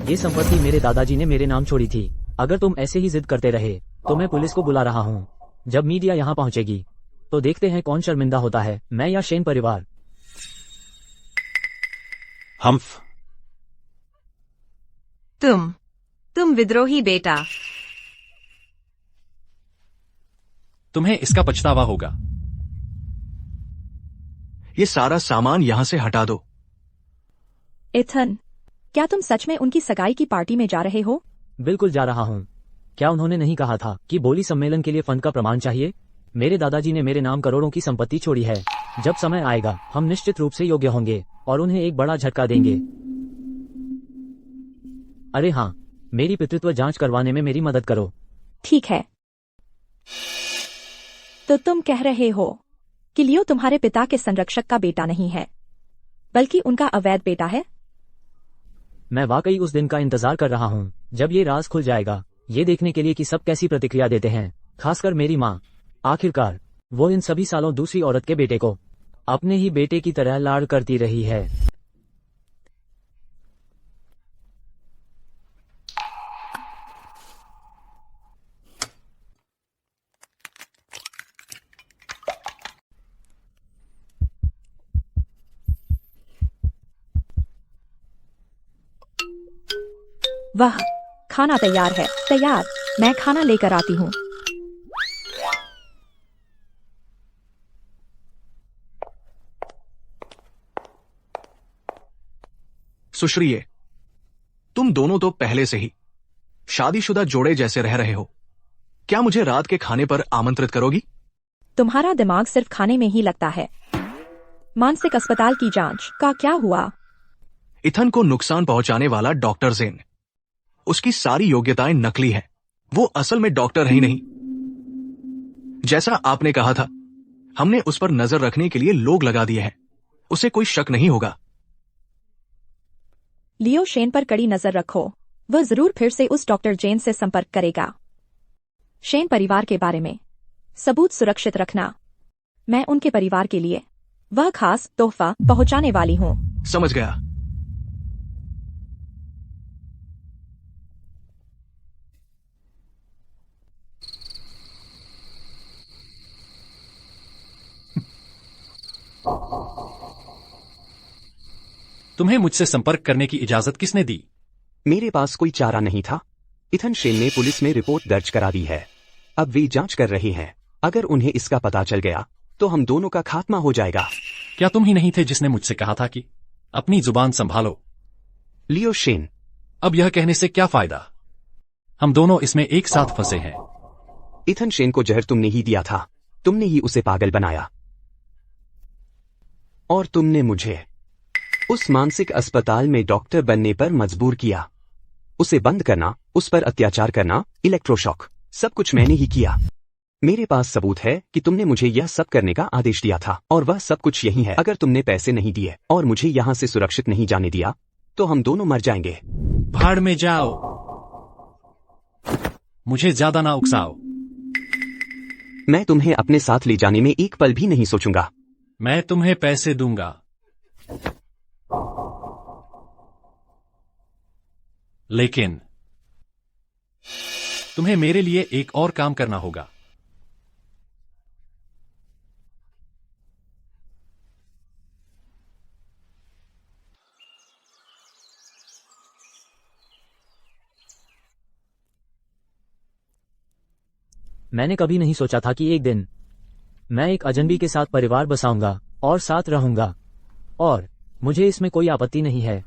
ये संपत्ति मेरे दादाजी ने मेरे नाम छोड़ी थी। अगर तुम ऐसे ही जिद करते रहे तो मैं पुलिस को बुला रहा हूँ। जब मीडिया यहाँ पहुँचेगी तो देखते हैं कौन शर्मिंदा होता है, मैं या शेन परिवार। हम्फ। तुम विद्रोही बेटा। तुम्हें इसका पछतावा होगा। ये सारा सामान यहाँ से हटा दो। इथन, क्या तुम सच में उनकी सगाई की पार्टी में जा रहे हो? बिल्कुल जा रहा हूँ। क्या उन्होंने नहीं कहा था कि बोली सम्मेलन के लिए फंड का प्रमाण चाहिए? मेरे दादाजी ने मेरे नाम करोड़ों की संपत्ति छोड़ी है। जब समय आएगा हम निश्चित रूप से योग्य होंगे और उन्हें एक बड़ा झटका देंगे। अरे हाँ, मेरी पितृत्व जांच करवाने में मेरी मदद करो। ठीक है। तो तुम कह रहे हो कि लियो तुम्हारे पिता के संरक्षक का बेटा नहीं है? बल्कि उनका अवैध बेटा है। मैं वाकई उस दिन का इंतजार कर रहा हूँ जब ये राज खुल जाएगा, ये देखने के लिए कि सब कैसी प्रतिक्रिया देते हैं, खासकर मेरी माँ। आखिरकार वो इन सभी सालों दूसरी औरत के बेटे को अपने ही बेटे की तरह लाड़ करती रही है। वाह, खाना तैयार है। तैयार, मैं खाना लेकर आती हूँ। सुश्री, तुम दोनों तो पहले से ही शादीशुदा जोड़े जैसे रह रहे हो। क्या मुझे रात के खाने पर आमंत्रित करोगी? तुम्हारा दिमाग सिर्फ खाने में ही लगता है। मानसिक अस्पताल की जांच का क्या हुआ? इथन को नुकसान पहुंचाने वाला डॉक्टर जेन, उसकी सारी योग्यताएं नकली हैं। वो असल में डॉक्टर है ही नहीं। जैसा आपने कहा था, हमने उस पर नजर रखने के लिए लोग लगा दिए हैं। उसे कोई शक नहीं होगा। लियो शेन पर कड़ी नजर रखो, वह जरूर फिर से उस डॉक्टर जेन से संपर्क करेगा। शेन परिवार के बारे में सबूत सुरक्षित रखना। मैं उनके परिवार के लिए वह खास तोहफा पहुंचाने वाली हूँ। समझ गया। तुम्हें मुझसे संपर्क करने की इजाजत किसने दी? मेरे पास कोई चारा नहीं था। इथन शेन ने पुलिस में रिपोर्ट दर्ज करा दी है। अब वे जांच कर रहे हैं। अगर उन्हें इसका पता चल गया तो हम दोनों का खात्मा हो जाएगा। क्या तुम ही नहीं थे जिसने मुझसे कहा था कि अपनी जुबान संभालो? लियो शेन, अब यह कहने से क्या फायदा? हम दोनों इसमें एक साथ फंसे हैं। इथन शेन को जहर तुमने ही दिया था। तुमने ही उसे पागल बनाया और तुमने मुझे उस मानसिक अस्पताल में डॉक्टर बनने पर मजबूर किया। उसे बंद करना, उस पर अत्याचार करना, इलेक्ट्रोशॉक, सब कुछ मैंने ही किया। मेरे पास सबूत है कि तुमने मुझे यह सब करने का आदेश दिया था और वह सब कुछ यही है। अगर तुमने पैसे नहीं दिए और मुझे यहाँ से सुरक्षित नहीं जाने दिया तो हम दोनों मर जाएंगे। भाड़ में जाओ, मुझे ज्यादा ना उकसाओ। मैं तुम्हें अपने साथ ले जाने में एक पल भी नहीं सोचूंगा। मैं तुम्हें पैसे दूंगा, लेकिन तुम्हें मेरे लिए एक और काम करना होगा। मैंने कभी नहीं सोचा था कि एक दिन मैं एक अजनबी के साथ परिवार बसाऊंगा और साथ रहूंगा, और मुझे इसमें कोई आपत्ति नहीं है।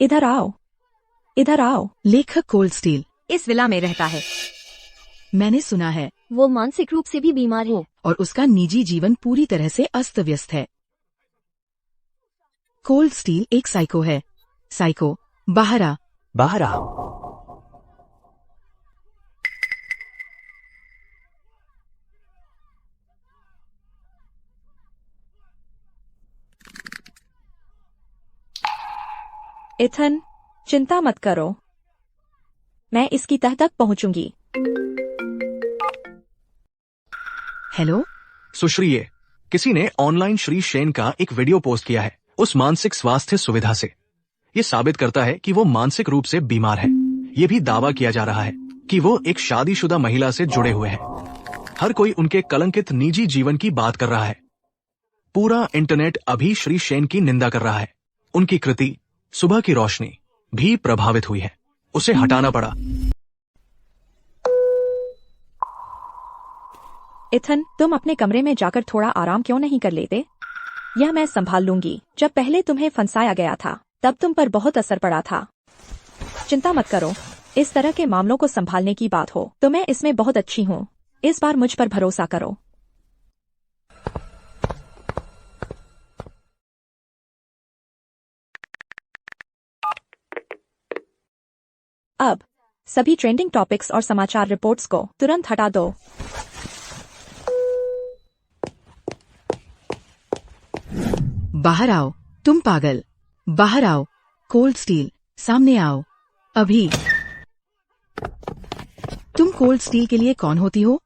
इधर आओ, इधर आओ। लेखक कोल्ड स्टील इस विला में रहता है। मैंने सुना है वो मानसिक रूप से भी बीमार है। और उसका निजी जीवन पूरी तरह से अस्त व्यस्त है। कोल्ड स्टील एक साइको है। साइको, बाहर आ। बाहर आ। इथन, चिंता मत करो, मैं इसकी तह तक पहुंचूंगी। हेलो सुश्री, किसी ने ऑनलाइन श्री शेन का एक वीडियो पोस्ट किया है उस मानसिक स्वास्थ्य सुविधा से। ये साबित करता है कि वो मानसिक रूप से बीमार है। ये भी दावा किया जा रहा है कि वो एक शादीशुदा महिला से जुड़े हुए हैं। हर कोई उनके कलंकित निजी जीवन की बात कर रहा है। पूरा इंटरनेट अभी श्री शेन की निंदा कर रहा है। उनकी कृति सुबह की रोशनी भी प्रभावित हुई है। उसे हटाना पड़ा। इथन, तुम अपने कमरे में जाकर थोड़ा आराम क्यों नहीं कर लेते? यह मैं संभाल लूंगी। जब पहले तुम्हें फंसाया गया था तब तुम पर बहुत असर पड़ा था। चिंता मत करो, इस तरह के मामलों को संभालने की बात हो तो मैं इसमें बहुत अच्छी हूँ। इस बार मुझ पर भरोसा करो। अब सभी ट्रेंडिंग टॉपिक्स और समाचार रिपोर्ट्स को तुरंत हटा दो। बाहर आओ। तुम पागल। बाहर आओ। कोल्ड स्टील, सामने आओ अभी। तुम कोल्ड स्टील के लिए कौन होती हो?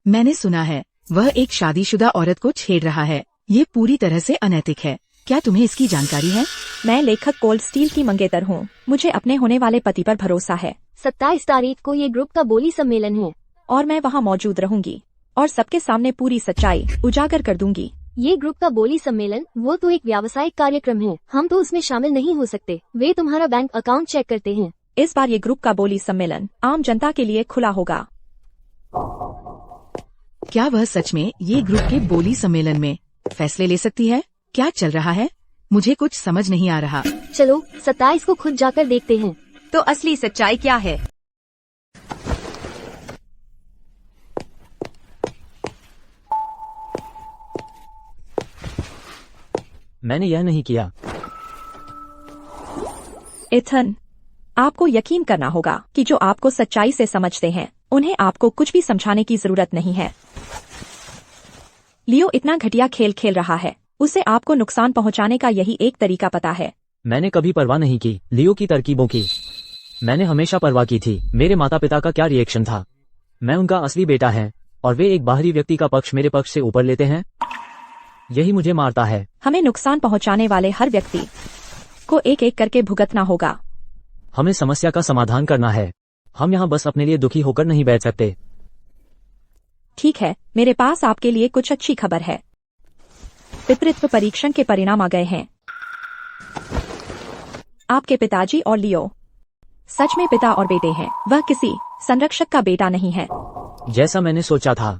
मैंने सुना है वह एक शादीशुदा औरत को छेड़ रहा है। ये पूरी तरह से अनैतिक है। क्या तुम्हें इसकी जानकारी है? मैं लेखक कोल्ड स्टील की मंगेतर हूँ। मुझे अपने होने वाले पति पर भरोसा है 27 तारीख को ये ग्रुप का बोली सम्मेलन है और मैं वहाँ मौजूद रहूंगी और सबके सामने पूरी सच्चाई उजागर कर दूंगी। ये ग्रुप का बोली सम्मेलन वो तो एक व्यावसायिक कार्यक्रम है, हम तो उसमें शामिल नहीं हो सकते। वे तुम्हारा बैंक अकाउंट चेक करते हैं। इस बार ये ग्रुप का बोली सम्मेलन आम जनता के लिए खुला होगा। क्या वह सच में ये ग्रुप के बोली सम्मेलन में फैसले ले सकती है? क्या चल रहा है? मुझे कुछ समझ नहीं आ रहा। चलो 27 को खुद जाकर देखते हैं। तो असली सच्चाई क्या है? मैंने यह नहीं किया। इथन, आपको यकीन करना होगा कि जो आपको सच्चाई से समझते हैं उन्हें आपको कुछ भी समझाने की जरूरत नहीं है। लियो इतना घटिया खेल खेल रहा है, उसे आपको नुकसान पहुंचाने का यही एक तरीका पता है। मैंने कभी परवाह नहीं की लियो की तरकीबों की। मैंने हमेशा परवाह की थी मेरे माता पिता का क्या रिएक्शन था। मैं उनका असली बेटा है और वे एक बाहरी व्यक्ति का पक्ष मेरे पक्ष से ऊपर लेते हैं। यही मुझे मारता है। हमें नुकसान पहुंचाने वाले हर व्यक्ति को एक एक करके भुगतना होगा। हमें समस्या का समाधान करना है। हम यहाँ बस अपने लिए दुखी होकर नहीं बैठ सकते। ठीक है, मेरे पास आपके लिए कुछ अच्छी खबर है। पितृत्व परीक्षण के परिणाम आ गए हैं। आपके पिताजी और लियो सच में पिता और बेटे हैं। वह किसी संरक्षक का बेटा नहीं है। जैसा मैंने सोचा था।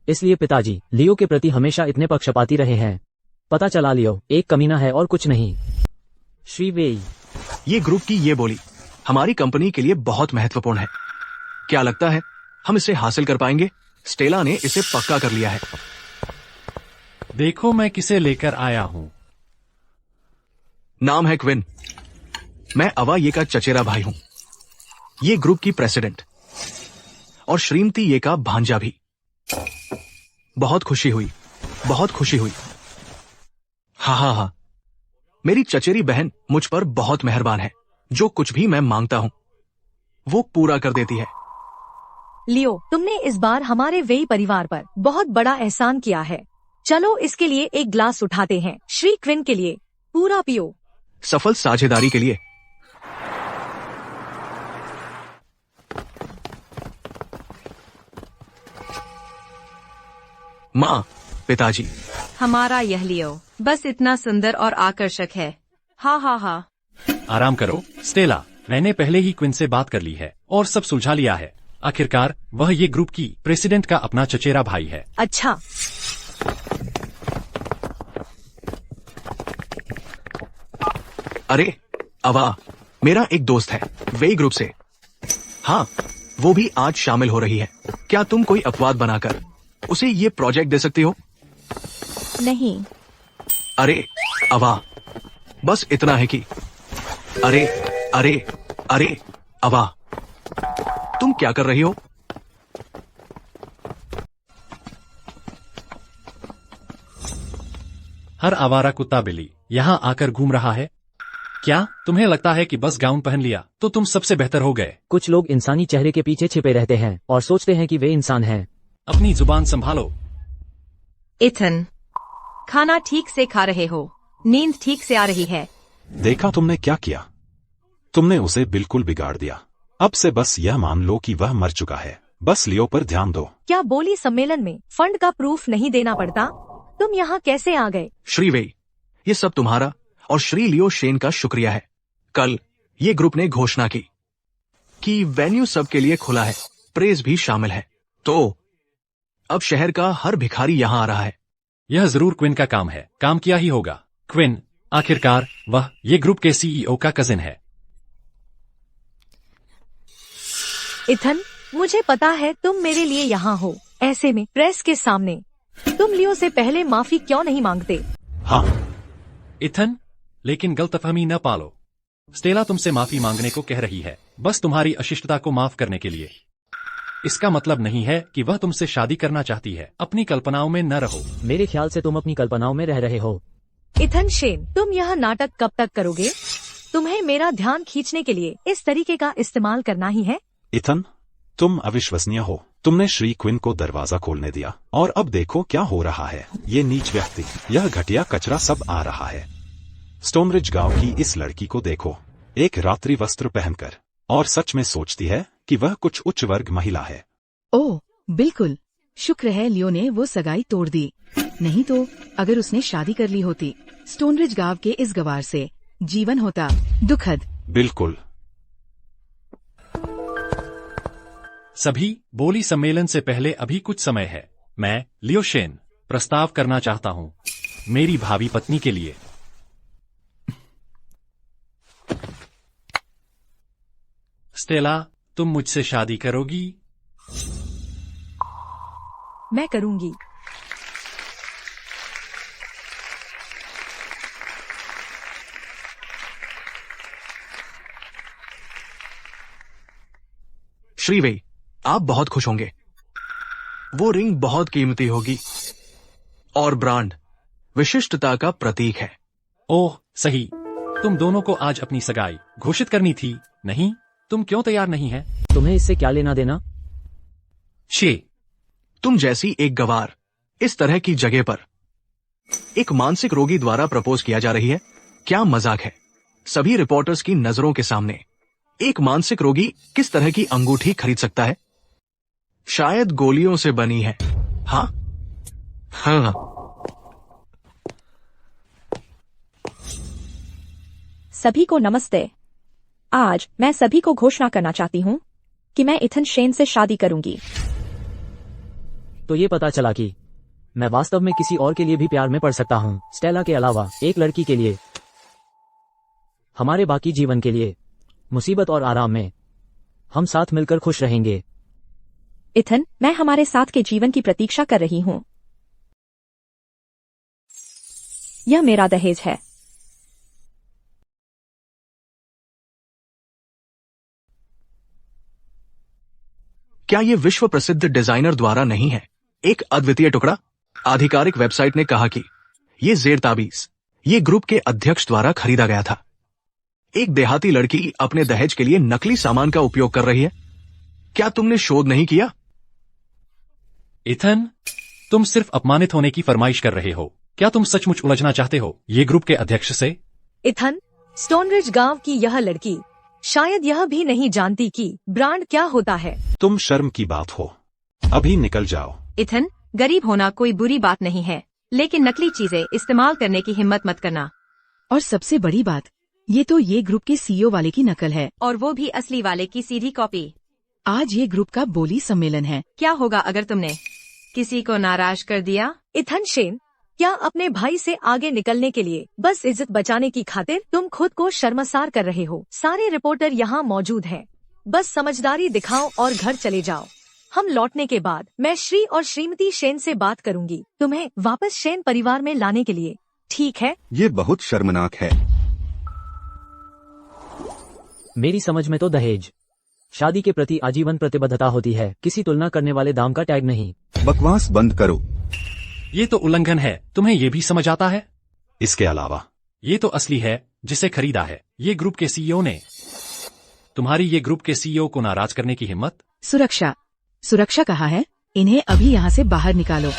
इसलिए पिताजी लियो के प्रति हमेशा इतने पक्षपाती रहे हैं। पता चला लियो एक कमीना है और कुछ नहीं। श्री वेई, ये ग्रुप की ये बोली हमारी कंपनी के लिए बहुत महत्वपूर्ण है। क्या लगता है हम इसे हासिल कर पाएंगे? स्टेला ने इसे पक्का कर लिया है। देखो मैं किसे लेकर आया हूँ। नाम है क्विन। मैं अवा ये का चचेरा भाई हूँ। ये ग्रुप की प्रेसिडेंट और श्रीमती ये का भांजा भी। बहुत खुशी हुई, बहुत खुशी हुई। हाँ, मेरी चचेरी बहन मुझ पर बहुत मेहरबान है। जो कुछ भी मैं मांगता हूँ वो पूरा कर देती है। लियो, तुमने इस बार हमारे वेई परिवार पर बहुत बड़ा एहसान किया है। चलो इसके लिए एक ग्लास उठाते हैं। श्री क्विन के लिए पूरा पियो। सफल साझेदारी के लिए। माँ, पिताजी, हमारा यह लियो बस इतना सुंदर और आकर्षक है। हा। आराम करो स्टेला, मैंने पहले ही क्विन से बात कर ली है और सब सुलझा लिया है। आखिरकार वह ये ग्रुप की प्रेसिडेंट का अपना चचेरा भाई है। अच्छा, अरे अवा, मेरा एक दोस्त है वेई ग्रुप से। हाँ, वो भी आज शामिल हो रही है। क्या तुम कोई अपवाद बनाकर उसे ये प्रोजेक्ट दे सकती हो? नहीं। अरे अवा, बस इतना है कि अरे अरे अरे अवा, तुम क्या कर रही हो? हर आवारा कुत्ता बिल्ली यहाँ आकर घूम रहा है। क्या तुम्हें लगता है कि बस गाउन पहन लिया तो तुम सबसे बेहतर हो गए? कुछ लोग इंसानी चेहरे के पीछे छिपे रहते हैं और सोचते हैं कि वे इंसान हैं। अपनी जुबान संभालो। इथन, खाना ठीक से खा रहे हो? नींद ठीक से आ रही है? देखा तुमने क्या किया? तुमने उसे बिल्कुल बिगाड़ दिया। अब से बस यह मान लो कि वह मर चुका है। बस लियो पर ध्यान दो। क्या बोली सम्मेलन में फंड का प्रूफ नहीं देना पड़ता? तुम यहाँ कैसे आ गए? श्री वेई, ये सब तुम्हारा और श्री लियो शेन का शुक्रिया है। कल ये ग्रुप ने घोषणा की कि वेन्यू सबके लिए खुला है, प्रेस भी शामिल है। तो अब शहर का हर भिखारी यहाँ आ रहा है। यह जरूर क्विन का काम है। काम किया ही होगा। क्विन, आखिरकार वह ये ग्रुप के सीईओ का कजिन है। इथन, मुझे पता है तुम मेरे लिए यहाँ हो। ऐसे में प्रेस के सामने तुम लियो से पहले माफी क्यों नहीं मांगते? हाँ, इथन, लेकिन गलतफहमी न पालो। स्टेला तुमसे माफी मांगने को कह रही है, बस तुम्हारी अशिष्टता को माफ करने के लिए। इसका मतलब नहीं है कि वह तुमसे शादी करना चाहती है। अपनी कल्पनाओं में न रहो। मेरे ख्याल से तुम अपनी कल्पनाओं में रह रहे हो। इथन शेन, तुम यह नाटक कब तक करोगे? तुम्हें मेरा ध्यान खींचने के लिए इस तरीके का इस्तेमाल करना ही है? इथन, तुम अविश्वसनीय हो। तुमने श्री क्विन को दरवाजा खोलने दिया और अब देखो क्या हो रहा है। ये नीच व्यक्ति, यह घटिया कचरा सब आ रहा है। स्टोनरिज गांव की इस लड़की को देखो, एक रात्रि वस्त्र पहनकर, और सच में सोचती है कि वह कुछ उच्च वर्ग महिला है। ओह बिल्कुल, शुक्र है लियो ने वो सगाई तोड़ दी, नहीं तो अगर उसने शादी कर ली होती स्टोनरिज गांव के इस गवार से, जीवन होता दुखद। बिल्कुल। सभी, बोली सम्मेलन से पहले अभी कुछ समय है। मैं लियो शेन प्रस्ताव करना चाहता हूँ मेरी भावी पत्नी के लिए। स्टेला, तुम मुझसे शादी करोगी? मैं करूंगी। श्रीवे, आप बहुत खुश होंगे। वो रिंग बहुत कीमती होगी और ब्रांड विशिष्टता का प्रतीक है। ओह सही, तुम दोनों को आज अपनी सगाई घोषित करनी थी, नहीं? तुम क्यों तैयार नहीं है? तुम्हें इससे क्या लेना देना? शे, तुम जैसी एक गवार इस तरह की जगह पर एक मानसिक रोगी द्वारा प्रपोज किया जा रही है, क्या मजाक है। सभी रिपोर्टर्स की नजरों के सामने एक मानसिक रोगी किस तरह की अंगूठी खरीद सकता है? शायद गोलियों से बनी है। हाँ हाँ। सभी को नमस्ते। आज मैं सभी को घोषणा करना चाहती हूँ कि मैं इथन शेन से शादी करूंगी। तो ये पता चला कि मैं वास्तव में किसी और के लिए भी प्यार में पड़ सकता हूँ, स्टेला के अलावा एक लड़की के लिए। हमारे बाकी जीवन के लिए, मुसीबत और आराम में हम साथ मिलकर खुश रहेंगे। इथन, मैं हमारे साथ के जीवन की प्रतीक्षा कर रही हूँ। यह मेरा दहेज है। क्या ये विश्व प्रसिद्ध डिजाइनर द्वारा नहीं है एक अद्वितीय टुकड़ा? आधिकारिक वेबसाइट ने कहा कि ये जेर ताबीज ये ग्रुप के अध्यक्ष द्वारा खरीदा गया था। एक देहाती लड़की अपने दहेज के लिए नकली सामान का उपयोग कर रही है। क्या तुमने शोध नहीं किया? इथन, तुम सिर्फ अपमानित होने की फरमाइश कर रहे हो। क्या तुम सचमुच उलझना चाहते हो ये ग्रुप के अध्यक्ष से? इथन, स्टोनरिज गांव की यह लड़की शायद यह भी नहीं जानती कि ब्रांड क्या होता है। तुम शर्म की बात हो, अभी निकल जाओ। इथन, गरीब होना कोई बुरी बात नहीं है, लेकिन नकली चीजें इस्तेमाल करने की हिम्मत मत करना। और सबसे बड़ी बात, ये तो ये ग्रुप के सीईओ वाले की नकल है, और वो भी असली वाले की सीधी कॉपी। आज ये ग्रुप का बोली सम्मेलन है। क्या होगा अगर तुमने किसी को नाराज कर दिया? इथन शेन, क्या अपने भाई से आगे निकलने के लिए बस इज्जत बचाने की खातिर तुम खुद को शर्मसार कर रहे हो? सारे रिपोर्टर यहाँ मौजूद हैं। बस समझदारी दिखाओ और घर चले जाओ। हम लौटने के बाद मैं श्री और श्रीमती शेन से बात करूंगी तुम्हें वापस शेन परिवार में लाने के लिए, ठीक है? ये बहुत शर्मनाक है। मेरी समझ में तो दहेज शादी के प्रति आजीवन प्रतिबद्धता होती है, किसी तुलना करने वाले दाम का टैग नहीं। बकवास बंद करो। ये तो उल्लंघन है, तुम्हें ये भी समझ आता है? इसके अलावा ये तो असली है जिसे खरीदा है ये ग्रुप के सीईओ ने। तुम्हारी ये ग्रुप के सीईओ को नाराज करने की हिम्मत? सुरक्षा, सुरक्षा कहा है। इन्हें अभी यहाँ से बाहर निकालो।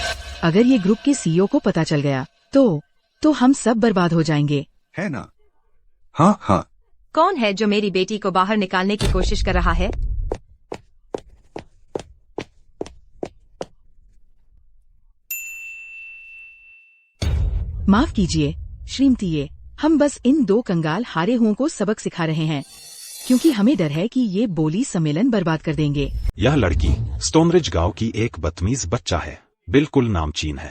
अगर ये ग्रुप के सीईओ को पता चल गया तो हम सब बर्बाद हो जाएंगे, है ना? हाँ हाँ। कौन है जो मेरी बेटी को बाहर निकालने की कोशिश कर रहा है? माफ कीजिए श्रीमती, ये हम बस इन दो कंगाल हारे हुओं को सबक सिखा रहे हैं, क्योंकि हमें डर है कि ये बोली सम्मेलन बर्बाद कर देंगे। यह लड़की स्टोनरिज गांव की एक बदतमीज बच्चा है, बिल्कुल नामचीन है।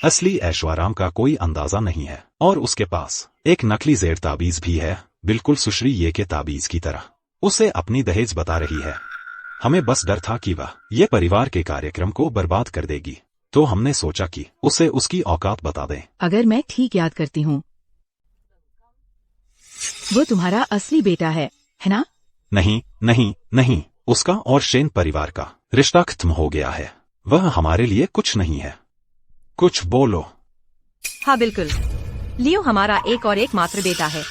असली ऐशोआराम का कोई अंदाजा नहीं है, और उसके पास एक नकली जेर ताबीज भी है, बिल्कुल सुश्री ये के ताबीज की तरह। उसे अपनी दहेज बता रही है। हमें बस डर था कि वह ये परिवार के कार्यक्रम को बर्बाद कर देगी, तो हमने सोचा कि उसे उसकी औकात बता दें। अगर मैं ठीक याद करती हूँ, वो तुम्हारा असली बेटा है ना? नहीं नहीं नहीं, उसका और शेन परिवार का रिश्ता खत्म हो गया है। वह हमारे लिए कुछ नहीं है। कुछ बोलो। हाँ बिल्कुल, लियो हमारा एक और एक मात्र बेटा है।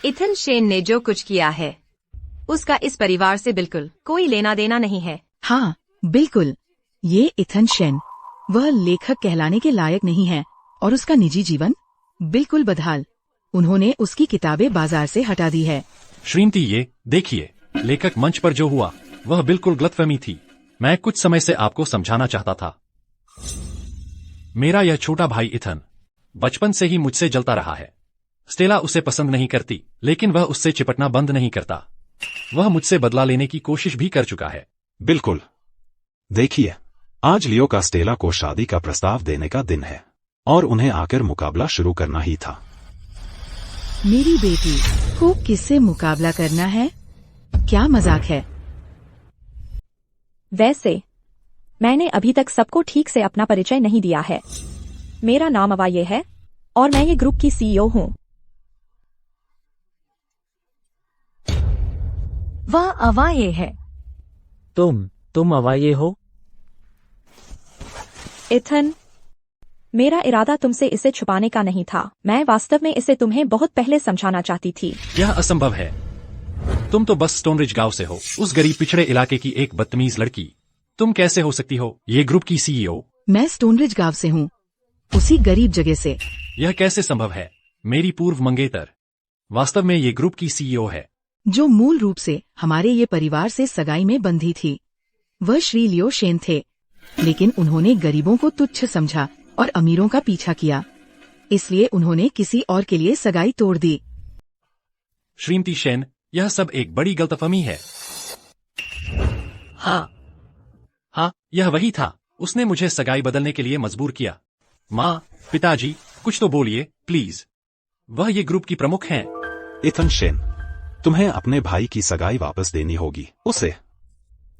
इथन शेन ने जो कुछ किया है उसका इस परिवार से बिल्कुल कोई लेना देना नहीं है। हाँ बिल्कुल, ये इथन शेन वह लेखक कहलाने के लायक नहीं है और उसका निजी जीवन बिल्कुल बदहाल। उन्होंने उसकी किताबें बाजार से हटा दी है। श्रीमती ये देखिए, लेखक मंच पर जो हुआ वह बिल्कुल गलतफहमी थी। मैं कुछ समय से आपको समझाना चाहता था। मेरा यह छोटा भाई इथन बचपन से ही मुझसे जलता रहा है। स्टेला उसे पसंद नहीं करती, लेकिन वह उससे चिपटना बंद नहीं करता। वह मुझसे बदला लेने की कोशिश भी कर चुका है। बिल्कुल। देखिए, आज लियो का स्टेला को शादी का प्रस्ताव देने का दिन है और उन्हें आकर मुकाबला शुरू करना ही था। मेरी बेटी को किससे मुकाबला करना है? क्या मजाक है? वैसे मैंने अभी तक सबको ठीक से अपना परिचय नहीं दिया है। मेरा नाम अवाये है और मैं ये ग्रुप की सीईओ हूँ। वह अवाये है। तुम अवाये हो? इथन, मेरा इरादा तुमसे इसे छुपाने का नहीं था। मैं वास्तव में इसे तुम्हें बहुत पहले समझाना चाहती थी। यह असंभव है। तुम तो बस स्टोनरिज गांव से हो, उस गरीब पिछड़े इलाके की एक बदतमीज लड़की। तुम कैसे हो सकती हो ये ग्रुप की सीईओ? मैं स्टोनरिज गांव से हूँ, उसी गरीब जगह से। यह कैसे संभव है? मेरी पूर्व मंगेतर वास्तव में ये ग्रुप की सीईओ है, जो मूल रूप से हमारे ये परिवार से सगाई में बंधी थी। वह श्री लियो शेन थे, लेकिन उन्होंने गरीबों को तुच्छ समझा और अमीरों का पीछा किया। इसलिए उन्होंने किसी और के लिए सगाई तोड़ दी। श्रीमती शेन, यह सब एक बड़ी गलतफहमी है। हाँ, यह वही था। उसने मुझे सगाई बदलने के लिए मजबूर किया। माँ, पिताजी, कुछ तो बोलिए प्लीज। वह ये ग्रुप की प्रमुख हैं। इथन शेन, तुम्हें अपने भाई की सगाई वापस देनी होगी उसे।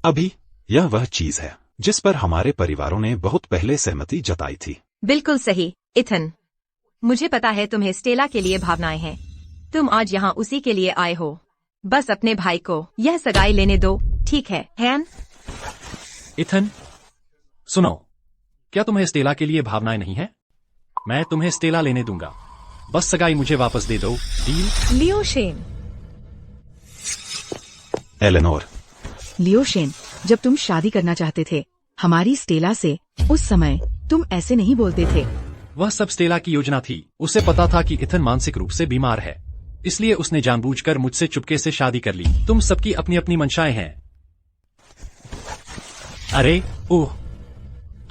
अभी यह वह चीज है जिस पर हमारे परिवारों ने बहुत पहले सहमति जताई थी। बिल्कुल सही इथन, मुझे पता है तुम्हें स्टेला के लिए भावनाएं हैं। तुम आज यहाँ उसी के लिए आए हो। बस अपने भाई को यह सगाई लेने दो, ठीक है हैन? इथन, सुनो, क्या तुम्हें स्टेला के लिए भावनाएं नहीं है? मैं तुम्हें स्टेला लेने दूंगा। बस सगाई मुझे वापस दे दो। डील? लियो शेन। एलेनोर, लियो शेन, जब तुम शादी करना चाहते थे हमारी स्टेला से, उस समय तुम ऐसे नहीं बोलते थे। वह सब स्टेला की योजना थी। उसे पता था कि इथन मानसिक रूप से बीमार है, इसलिए उसने जानबूझकर मुझसे चुपके से शादी कर ली। तुम सबकी अपनी अपनी मंशाएं हैं। अरे ओह,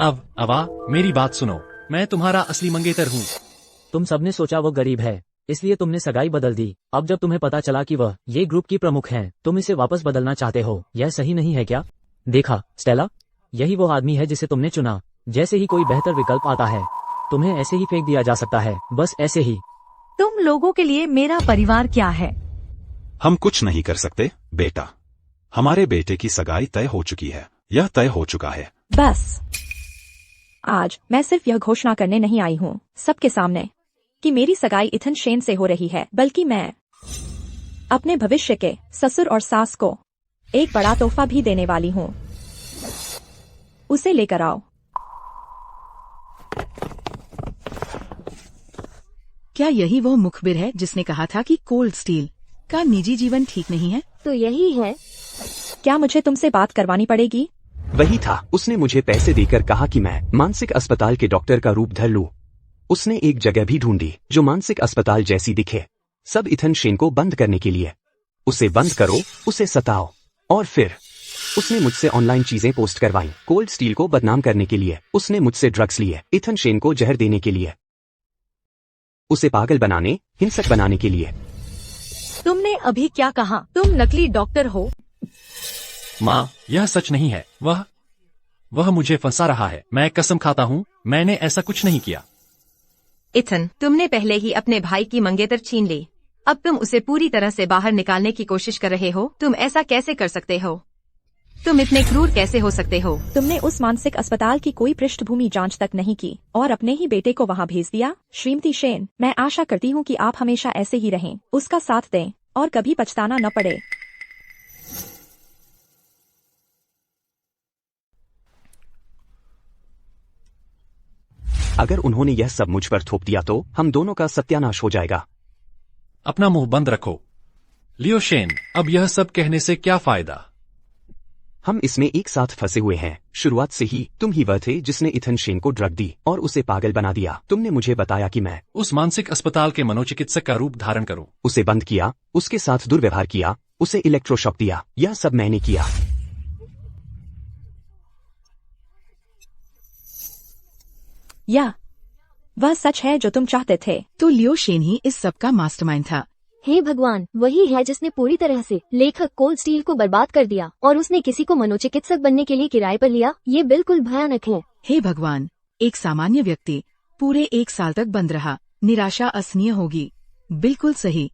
अब अवा, मेरी बात सुनो। मैं तुम्हारा असली मंगेतर हूँ। तुम सबने सोचा वो गरीब है, इसलिए तुमने सगाई बदल दी। अब जब तुम्हें पता चला कि वह ये ग्रुप की प्रमुख हैं, तुम इसे वापस बदलना चाहते हो। यह सही नहीं है क्या? देखा स्टेला, यही वो आदमी है जिसे तुमने चुना। जैसे ही कोई बेहतर विकल्प आता है, तुम्हें ऐसे ही फेंक दिया जा सकता है, बस ऐसे ही। तुम लोगों के लिए मेरा परिवार क्या है? हम कुछ नहीं कर सकते बेटा। हमारे बेटे की सगाई तय हो चुकी है। यह तय हो चुका है। बस आज मैं सिर्फ यह घोषणा करने नहीं आई हूँ सबके सामने कि मेरी सगाई इथन शेन से हो रही है, बल्कि मैं अपने भविष्य के ससुर और सास को एक बड़ा तोहफा भी देने वाली हूँ। उसे लेकर आओ। क्या यही वो मुखबिर है जिसने कहा था कि कोल्ड स्टील का निजी जीवन ठीक नहीं है? तो यही है। क्या मुझे तुमसे बात करवानी पड़ेगी? वही था। उसने मुझे पैसे देकर कहा कि मैं मानसिक अस्पताल के डॉक्टर का रूप धर लूं। उसने एक जगह भी ढूंढी जो मानसिक अस्पताल जैसी दिखे, सब इथन शेन को बंद करने के लिए। उसे बंद करो, उसे सताओ, और फिर उसने मुझसे ऑनलाइन चीजें पोस्ट करवाई कोल्ड स्टील को बदनाम करने के लिए। उसने मुझसे ड्रग्स लिए इथन शेन को जहर देने के लिए, उसे पागल बनाने, हिंसक बनाने के लिए। तुमने अभी क्या कहा? तुम नकली डॉक्टर हो? माँ, यह सच नहीं है। वह मुझे फंसा रहा है। मैं कसम खाता हूँ, मैंने ऐसा कुछ नहीं किया। इथन, तुमने पहले ही अपने भाई की मंगेतर छीन ली। अब तुम उसे पूरी तरह से बाहर निकालने की कोशिश कर रहे हो। तुम ऐसा कैसे कर सकते हो? तुम इतने क्रूर कैसे हो सकते हो? तुमने उस मानसिक अस्पताल की कोई पृष्ठभूमि जांच तक नहीं की और अपने ही बेटे को वहां भेज दिया। श्रीमती शेन, मैं आशा करती हूँ कि आप हमेशा ऐसे ही रहें, उसका साथ दें और कभी पछताना न पड़े। अगर उन्होंने यह सब मुझ पर थोप दिया तो हम दोनों का सत्यानाश हो जाएगा। अपना मुंह बंद रखो। लियो शेन, अब यह सब कहने से क्या फायदा? हम इसमें एक साथ फंसे हुए हैं। शुरुआत से ही तुम ही वह थे जिसने इथन शेन को ड्रग दी और उसे पागल बना दिया। तुमने मुझे बताया कि मैं उस मानसिक अस्पताल के मनोचिकित्सक का रूप धारण करूं। उसे बंद किया, उसके साथ दुर्व्यवहार किया, उसे इलेक्ट्रोशॉक दिया। यह सब मैंने किया। या वह सच है जो तुम चाहते थे। तो लियो शेन ही इस सब का मास्टरमाइंड था। हे भगवान, वही है जिसने पूरी तरह से लेखक कोल्ड स्टील को बर्बाद कर दिया और उसने किसी को मनोचिकित्सक बनने के लिए किराए पर लिया। ये बिल्कुल भयानक है। हे भगवान, एक सामान्य व्यक्ति पूरे 1 साल तक बंद रहा। निराशा असहनीय होगी। बिल्कुल सही।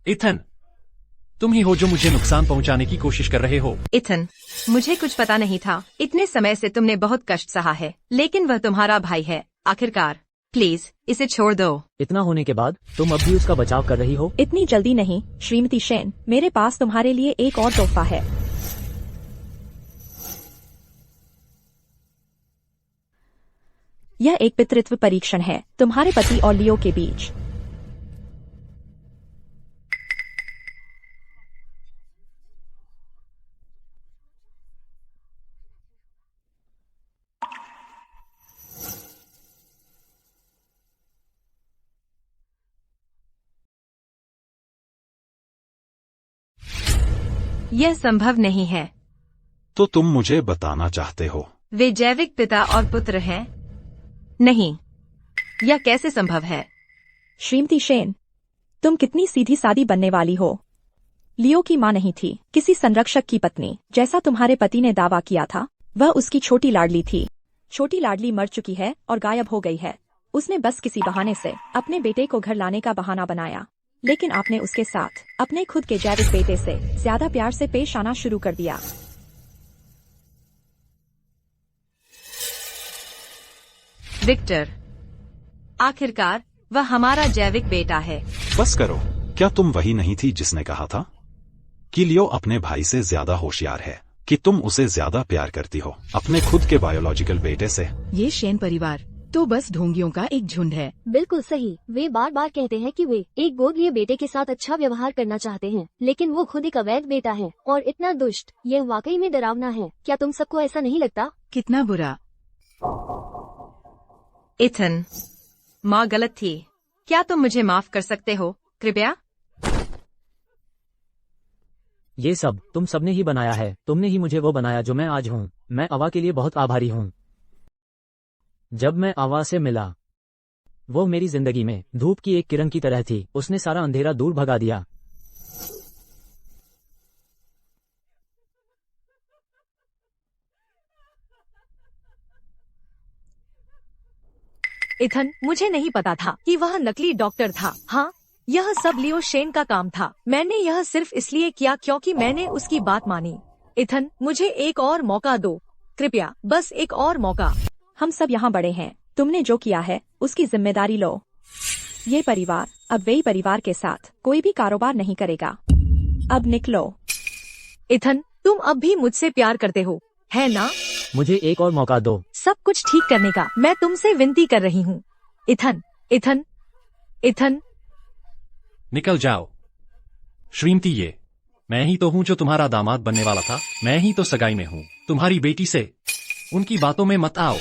इथन, तुम ही हो जो मुझे नुकसान पहुंचाने की कोशिश कर रहे हो। इथन, मुझे कुछ पता नहीं था। इतने समय से तुमने बहुत कष्ट सहा है, लेकिन वह तुम्हारा भाई है। आखिरकार प्लीज इसे छोड़ दो। इतना होने के बाद तुम अब भी उसका बचाव कर रही हो? इतनी जल्दी नहीं श्रीमती शेन, मेरे पास तुम्हारे लिए एक और तोहफा है। यह एक पितृत्व परीक्षण है तुम्हारे पति और लियो के बीच। यह संभव नहीं है। तो तुम मुझे बताना चाहते हो वे जैविक पिता और पुत्र हैं? नहीं, यह कैसे संभव है? श्रीमती शेन, तुम कितनी सीधी सादी बनने वाली हो। लियो की मां नहीं थी, किसी संरक्षक की पत्नी। जैसा तुम्हारे पति ने दावा किया था, वह उसकी छोटी लाडली थी। छोटी लाडली मर चुकी है और गायब हो गई है। उसने बस किसी बहाने से अपने बेटे को घर लाने का बहाना बनाया, लेकिन आपने उसके साथ अपने खुद के जैविक बेटे से ज्यादा प्यार से पेश आना शुरू कर दिया। विक्टर, आखिरकार वह हमारा जैविक बेटा है। बस करो। क्या तुम वही नहीं थी जिसने कहा था कि लियो अपने भाई से ज्यादा होशियार है, कि तुम उसे ज्यादा प्यार करती हो अपने खुद के बायोलॉजिकल बेटे से? ये शेन परिवार तो बस ढोंगियों का एक झुंड है। बिल्कुल सही। वे बार बार कहते हैं कि वे एक गोद लिए बेटे के साथ अच्छा व्यवहार करना चाहते हैं, लेकिन वो खुद एक अवैध बेटा है और इतना दुष्ट। यह वाकई में डरावना है। क्या तुम सबको ऐसा नहीं लगता? कितना बुरा। इथन, माँ गलत थी। क्या तुम मुझे माफ कर सकते हो कृपया? ये सब तुम सबने ही बनाया है। तुमने ही मुझे वो बनाया जो मैं आज हूँ। मैं अवा के लिए बहुत आभारी हूँ। जब मैं अवा से मिला, वो मेरी जिंदगी में धूप की एक किरण की तरह थी। उसने सारा अंधेरा दूर भगा दिया। इथन, मुझे नहीं पता था कि वह नकली डॉक्टर था। हाँ, यह सब लियो शेन का काम था। मैंने यह सिर्फ इसलिए किया क्योंकि मैंने उसकी बात मानी। इथन, मुझे एक और मौका दो कृपया, बस एक और मौका। हम सब यहाँ बड़े हैं। तुमने जो किया है उसकी जिम्मेदारी लो। ये परिवार अब वे परिवार के साथ कोई भी कारोबार नहीं करेगा। अब निकलो। इथन, तुम अब भी मुझसे प्यार करते हो, है ना? मुझे एक और मौका दो सब कुछ ठीक करने का। मैं तुमसे विनती कर रही हूँ। Ethan, Ethan, Ethan. निकल जाओ। श्रीमती, ये मैं ही तो हूँ जो तुम्हारा दामाद बनने वाला था। मैं ही तो सगाई में हूँ तुम्हारी बेटी से। उनकी बातों में मत आओ।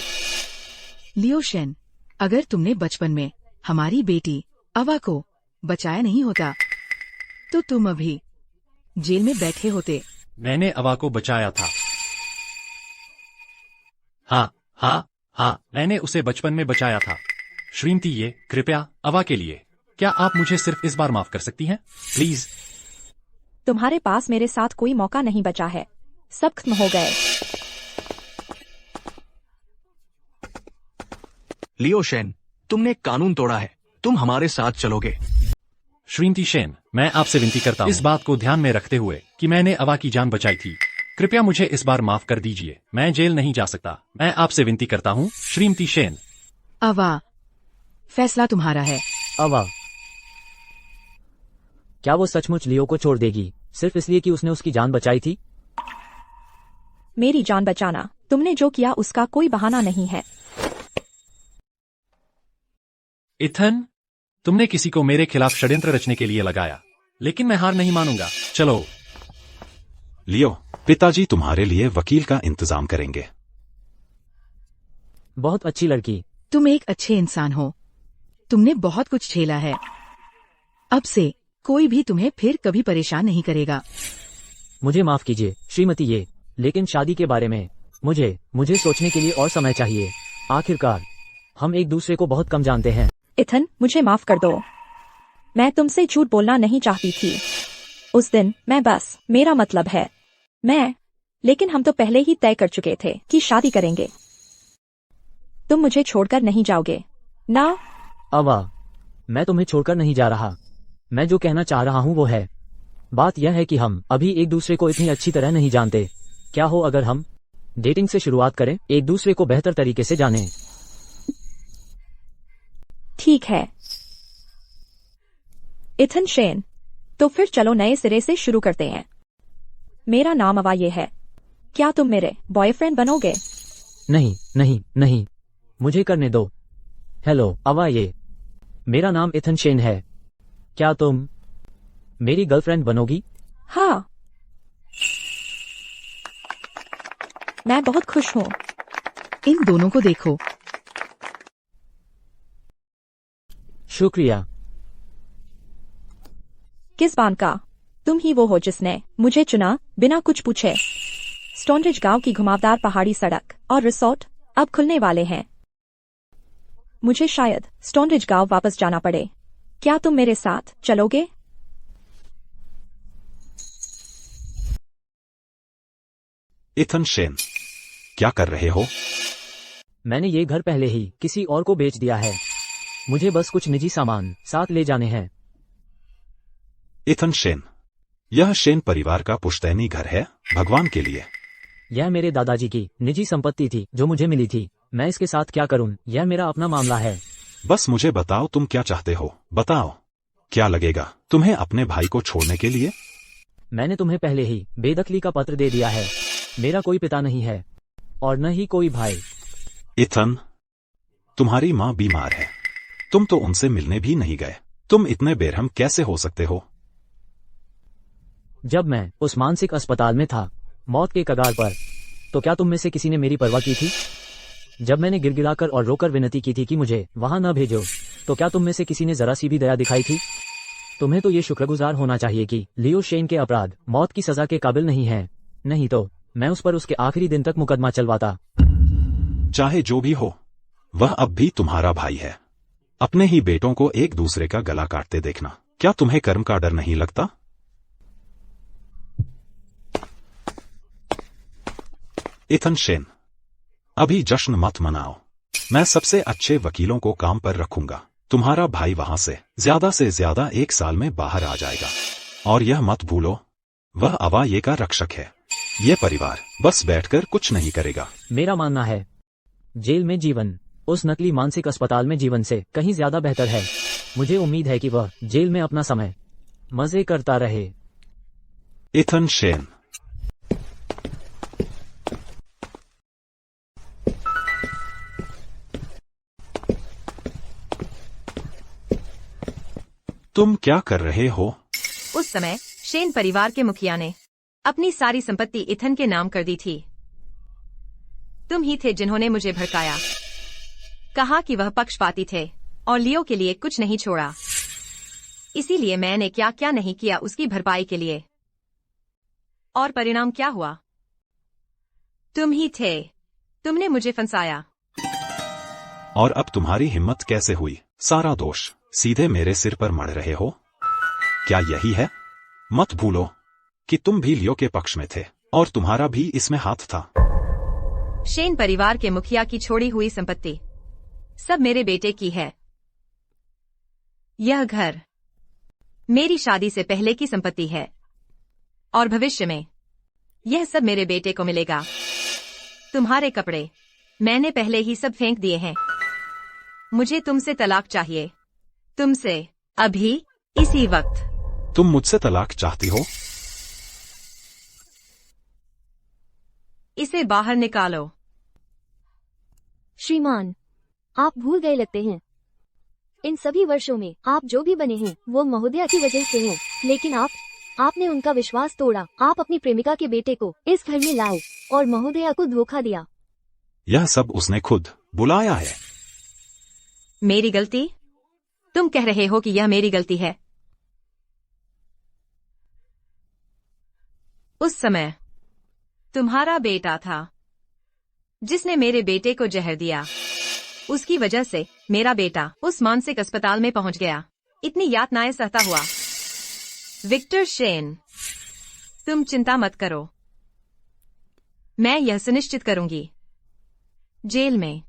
लियो शेन, अगर तुमने बचपन में हमारी बेटी अवा को बचाया नहीं होता तो तुम अभी जेल में बैठे होते। मैंने अवा को बचाया था। हाँ हाँ हाँ, मैंने उसे बचपन में बचाया था। श्रीमती, ये कृपया अवा के लिए, क्या आप मुझे सिर्फ इस बार माफ कर सकती हैं प्लीज? तुम्हारे पास मेरे साथ कोई मौका नहीं बचा है। सब खत्म हो गए। लियो शेन, तुमने कानून तोड़ा है। तुम हमारे साथ चलोगे। श्रीमती शेन, मैं आपसे विनती करता हूँ, इस बात को ध्यान में रखते हुए कि मैंने अवा की जान बचाई थी, कृपया मुझे इस बार माफ कर दीजिए। मैं जेल नहीं जा सकता। मैं आपसे विनती करता हूँ श्रीमती शेन। अवा, फैसला तुम्हारा है। अवा, क्या वो सचमुच लियो को छोड़ देगी सिर्फ इसलिए कि उसने उसकी जान बचाई थी? मेरी जान बचाना तुमने जो किया उसका कोई बहाना नहीं है। इथन, तुमने किसी को मेरे खिलाफ षड्यंत्र रचने के लिए लगाया, लेकिन मैं हार नहीं मानूंगा। चलो। लियो, पिताजी तुम्हारे लिए वकील का इंतजाम करेंगे। बहुत अच्छी लड़की। तुम एक अच्छे इंसान हो। तुमने बहुत कुछ झेला है। अब से कोई भी तुम्हें फिर कभी परेशान नहीं करेगा। मुझे माफ कीजिए श्रीमती ये, लेकिन शादी के बारे में मुझे सोचने के लिए और समय चाहिए। आखिरकार हम एक दूसरे को बहुत कम जानते हैं। इथन, मुझे माफ कर दो। मैं तुमसे झूठ बोलना नहीं चाहती थी। उस दिन मैं बस, मेरा मतलब है लेकिन हम तो पहले ही तय कर चुके थे कि शादी करेंगे। तुम मुझे छोड़कर नहीं जाओगे ना? अवा, मैं तुम्हें छोड़कर नहीं जा रहा। मैं जो कहना चाह रहा हूँ वो है, बात यह है कि हम अभी एक दूसरे को इतनी अच्छी तरह नहीं जानते। क्या हो अगर हम डेटिंग से शुरुआत करें, एक दूसरे को बेहतर तरीके से जानें। ठीक है इथन शेन, तो फिर चलो नए सिरे से शुरू करते हैं। मेरा नाम अवा ये है। क्या तुम मेरे बॉयफ्रेंड बनोगे? नहीं नहीं नहीं, मुझे करने दो। हेलो अवा ये, मेरा नाम इथन शेन है। क्या तुम मेरी गर्लफ्रेंड बनोगी? हाँ, मैं बहुत खुश हूँ। इन दोनों को देखो। शुक्रिया। किस बात का? तुम ही वो हो जिसने मुझे चुना बिना कुछ पूछे। स्टोनरिज गांव की घुमावदार पहाड़ी सड़क और रिसोर्ट अब खुलने वाले हैं। मुझे शायद स्टोनरिज गांव वापस जाना पड़े। क्या तुम मेरे साथ चलोगे? इथन शेन, क्या कर रहे हो? मैंने ये घर पहले ही किसी और को बेच दिया है। मुझे बस कुछ निजी सामान साथ ले जाने हैं। इथन शेन, यह शेन परिवार का पुश्तैनी घर है, भगवान के लिए। यह मेरे दादाजी की निजी संपत्ति थी जो मुझे मिली थी। मैं इसके साथ क्या करूं, यह मेरा अपना मामला है। बस मुझे बताओ तुम क्या चाहते हो, बताओ। क्या लगेगा तुम्हें अपने भाई को छोड़ने के लिए? मैंने तुम्हें पहले ही बेदखली का पत्र दे दिया है। मेरा कोई पिता नहीं है और न ही कोई भाई। इथन, तुम्हारी माँ बीमार है, तुम तो उनसे मिलने भी नहीं गए। तुम इतने बेरहम कैसे हो सकते हो? जब मैं उस मानसिक अस्पताल में था, मौत के कगार पर, तो क्या तुम में से किसी ने मेरी परवाह की थी? जब मैंने गिड़गिड़ाकर और रोकर विनती की थी कि मुझे वहां न भेजो, तो क्या तुम में से किसी ने जरा सी भी दया दिखाई थी? तुम्हें तो ये शुक्रगुजार होना चाहिए कि लियो शेन के अपराध मौत की सजा के काबिल नहीं है। नहीं तो मैं उस पर उसके आखिरी दिन तक मुकदमा चलवाता। चाहे जो भी हो, वह अब भी तुम्हारा भाई है। अपने ही बेटों को एक दूसरे का गला काटते देखना, क्या तुम्हें कर्म का डर नहीं लगता? इथन शेन, अभी जश्न मत मनाओ। मैं सबसे अच्छे वकीलों को काम पर रखूंगा। तुम्हारा भाई वहां से ज्यादा 1 साल में बाहर आ जाएगा। और यह मत भूलो, वह अवा ये का रक्षक है। ये परिवार बस बैठकर कुछ नहीं करेगा। मेरा मानना है जेल में जीवन उस नकली मानसिक अस्पताल में जीवन से कहीं ज्यादा बेहतर है। मुझे उम्मीद है कि वह जेल में अपना समय मजे करता रहे। इथन शेन, तुम क्या कर रहे हो? उस समय शेन परिवार के मुखिया ने अपनी सारी संपत्ति इथन के नाम कर दी थी। तुम ही थे जिन्होंने मुझे भड़काया, कहा कि वह पक्षपाती थे और लियो के लिए कुछ नहीं छोड़ा। इसीलिए मैंने क्या क्या नहीं किया उसकी भरपाई के लिए। और परिणाम क्या हुआ? तुम ही थे। तुमने मुझे फंसाया। और अब तुम्हारी हिम्मत कैसे हुई सारा दोष सीधे मेरे सिर पर मढ़ रहे हो? क्या यही है? मत भूलो कि तुम भी लियो के पक्ष में थे और तुम्हारा भी इसमें हाथ था। शेन परिवार के मुखिया की छोड़ी हुई संपत्ति सब मेरे बेटे की है। यह घर मेरी शादी से पहले की संपत्ति है और भविष्य में यह सब मेरे बेटे को मिलेगा। तुम्हारे कपड़े मैंने पहले ही सब फेंक दिए हैं। मुझे तुमसे तलाक चाहिए, तुमसे, अभी, इसी वक्त। तुम मुझसे तलाक चाहती हो? इसे बाहर निकालो। श्रीमान, आप भूल गए लगते हैं। इन सभी वर्षों में आप जो भी बने हैं वो महोदया की वजह से हैं। लेकिन आपने उनका विश्वास तोड़ा। आप अपनी प्रेमिका के बेटे को इस घर में लाए और महोदया को धोखा दिया। यह सब उसने खुद बुलाया है। मेरी गलती? तुम कह रहे हो कि यह मेरी गलती है? उस समय तुम्हारा बेटा था जिसने मेरे बेटे को जहर दिया। उसकी वजह से मेरा बेटा उस मानसिक अस्पताल में पहुंच गया, इतनी यातनाएं सहता हुआ। विक्टर शेन, तुम चिंता मत करो, मैं यह सुनिश्चित करूंगी जेल में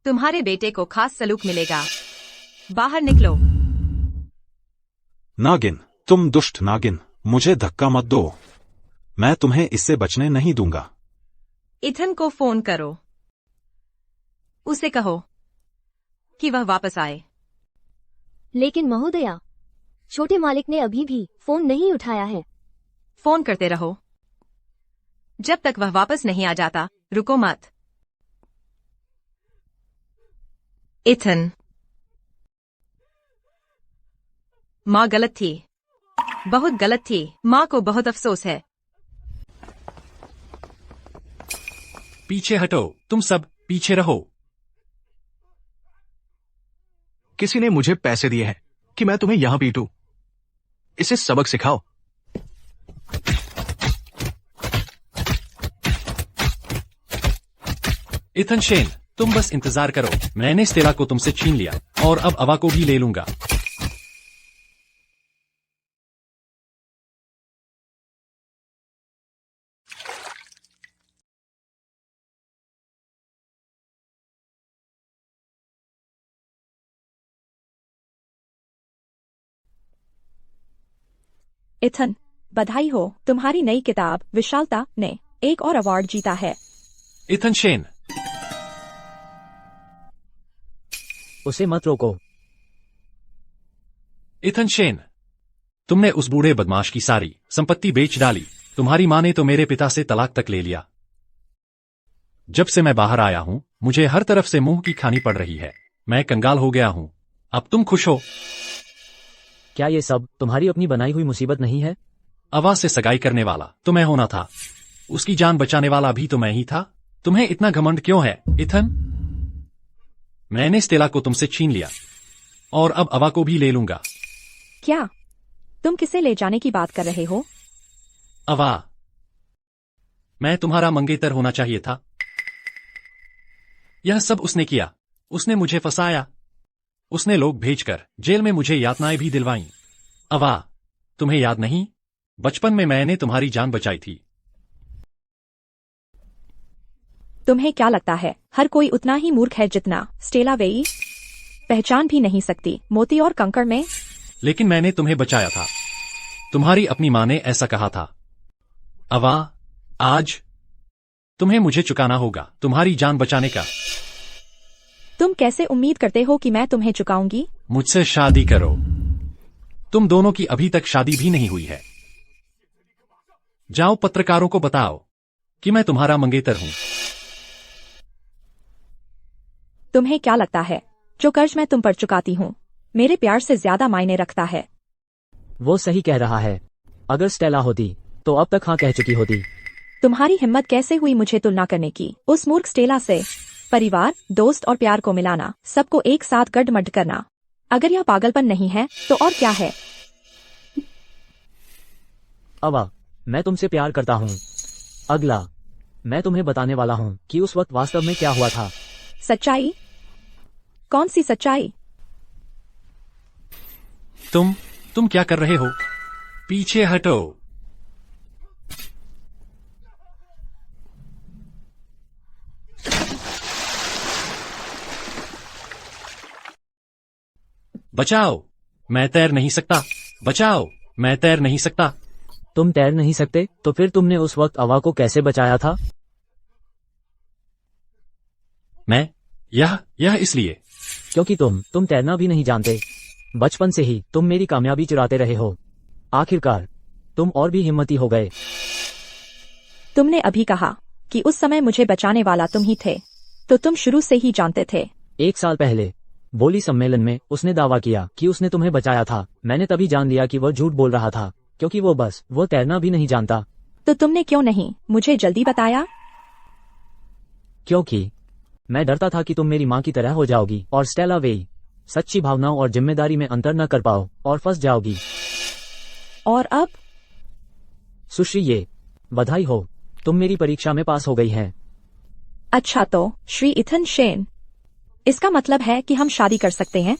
तुम्हारे बेटे को खास सलूक मिलेगा। बाहर निकलो। नागिन, तुम दुष्ट नागिन, मुझे धक्का मत दो। मैं तुम्हें इससे बचने नहीं दूंगा। इथन को फोन करो, उसे कहो कि वह वापस आए। लेकिन महोदया, छोटे मालिक ने अभी भी फोन नहीं उठाया है। फोन करते रहो जब तक वह वापस नहीं आ जाता। रुको मत। इथन, माँ गलत थी, बहुत गलत थी। माँ को बहुत अफसोस है। पीछे हटो, तुम सब पीछे रहो। किसी ने मुझे पैसे दिए हैं कि मैं तुम्हें यहां पीटूं। इसे सबक सिखाओ। इथन शेन, तुम बस इंतजार करो। मैंने स्टेला को तुमसे छीन लिया और अब अवा को भी ले लूंगा। इथन, बधाई हो, तुम्हारी नई किताब विशालता ने एक और अवार्ड जीता है। इथन शेन, उसे मत रोको। इथन शेन, तुमने उस बूढ़े बदमाश की सारी संपत्ति बेच डाली। तुम्हारी माँ ने तो मेरे पिता से तलाक तक ले लिया। जब से मैं बाहर आया हूं, मुझे हर तरफ से मुंह की खानी पड़ रही है। मैं कंगाल हो गया हूं। अब तुम खुश हो? क्या ये सब तुम्हारी अपनी बनाई हुई मुसीबत नहीं है? अवा से सगाई करने वाला तो मैं होना था, उसकी जान बचाने वाला भी तो मैं ही था। तुम्हें इतना घमंड क्यों है इथन? मैंने स्टेला को तुमसे छीन लिया और अब अवा को भी ले लूंगा। क्या तुम किसे ले जाने की बात कर रहे हो? अवा, मैं तुम्हारा मंगेतर होना चाहिए था। यह सब उसने किया। उसने मुझे फंसाया। उसने लोग भेजकर जेल में मुझे यातनाएं भी दिलवाईं। अवा, तुम्हें याद नहीं? बचपन में मैंने तुम्हारी जान बचाई थी। तुम्हें क्या लगता है हर कोई उतना ही मूर्ख है जितना स्टेला वेई पहचान भी नहीं सकती मोती और कंकड़ में? लेकिन मैंने तुम्हें बचाया था। तुम्हारी अपनी माँ ने ऐसा कहा था। अवा, आज तुम्हें मुझे चुकाना होगा तुम्हारी जान बचाने का। तुम कैसे उम्मीद करते हो कि मैं तुम्हें चुकाऊंगी? मुझसे शादी करो। तुम दोनों की अभी तक शादी भी नहीं हुई है। जाओ पत्रकारों को बताओ कि मैं तुम्हारा मंगेतर हूं। तुम्हें क्या लगता है जो कर्ज मैं तुम पर चुकाती हूँ मेरे प्यार से ज्यादा मायने रखता है? वो सही कह रहा है। अगर स्टेला होती तो अब तक हाँ कह चुकी होती। तुम्हारी हिम्मत कैसे हुई मुझे तुलना करने की उस मूर्ख स्टेला से? परिवार, दोस्त और प्यार को मिलाना, सबको एक साथ गड्ढमड्ढ करना। अगर यह पागलपन नहीं है तो और क्या है? अवा, मैं तुमसे प्यार करता हूँ। अगला, मैं तुम्हें बताने वाला हूँ कि उस वक्त वास्तव में क्या हुआ था। सच्चाई? कौन सी सच्चाई? तुम क्या कर रहे हो? पीछे हटो। बचाओ, मैं तैर नहीं सकता। बचाओ, मैं तैर नहीं सकता। तुम तैर नहीं सकते तो फिर तुमने उस वक्त अवा को कैसे बचाया था? मैं यह इसलिए क्योंकि तुम तैरना भी नहीं जानते। बचपन से ही तुम मेरी कामयाबी चुराते रहे हो। आखिरकार तुम और भी हिम्मती हो गए। तुमने अभी कहा कि उस समय मुझे बचाने वाला तुम ही थे, तो तुम शुरू से ही जानते थे। 1 साल पहले बोली सम्मेलन में उसने दावा किया कि उसने तुम्हें बचाया था। मैंने तभी जान लिया कि वह झूठ बोल रहा था, क्योंकि वो तैरना भी नहीं जानता। तो तुमने क्यों नहीं मुझे जल्दी बताया? क्योंकि मैं डरता था कि तुम मेरी माँ की तरह हो जाओगी और स्टेला वेई सच्ची भावनाओं और जिम्मेदारी में अंतर न कर पाओ और फंस जाओगी। और अब? सुश्री ये बधाई हो, तुम मेरी परीक्षा में पास हो गई हैं। अच्छा तो श्री इथन शेन, इसका मतलब है कि हम शादी कर सकते हैं?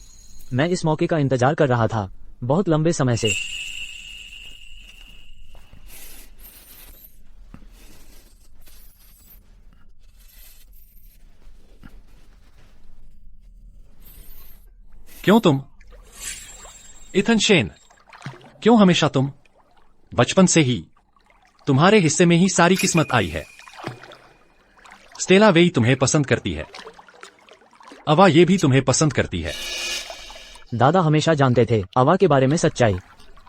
मैं इस मौके का इंतजार कर रहा था बहुत लंबे समय से। क्यों तुम इथन शेन, क्यों हमेशा तुम? बचपन से ही तुम्हारे हिस्से में ही सारी किस्मत आई है। स्टेला वेई तुम्हें पसंद करती है, अवा ये भी तुम्हें पसंद करती है। दादा हमेशा जानते थे अवा के बारे में सच्चाई।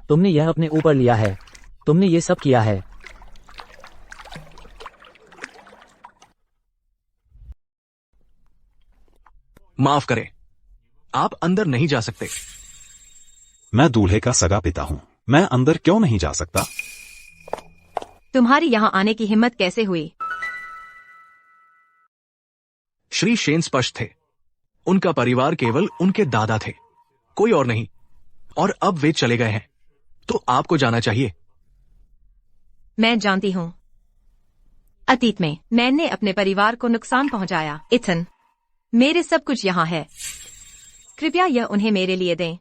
तुमने यह अपने ऊपर लिया है, तुमने ये सब किया है। माफ करें, आप अंदर नहीं जा सकते। मैं दूल्हे का सगा पिता हूँ, मैं अंदर क्यों नहीं जा सकता? तुम्हारी यहाँ आने की हिम्मत कैसे हुई? श्री शेन स्पष्ट थे, उनका परिवार केवल उनके दादा थे, कोई और नहीं। और अब वे चले गए हैं, तो आपको जाना चाहिए। मैं जानती हूँ, अतीत में मैंने अपने परिवार को नुकसान पहुंचाया। इथन, मेरे सब कुछ यहाँ है, कृपया यह उन्हें मेरे लिए दें।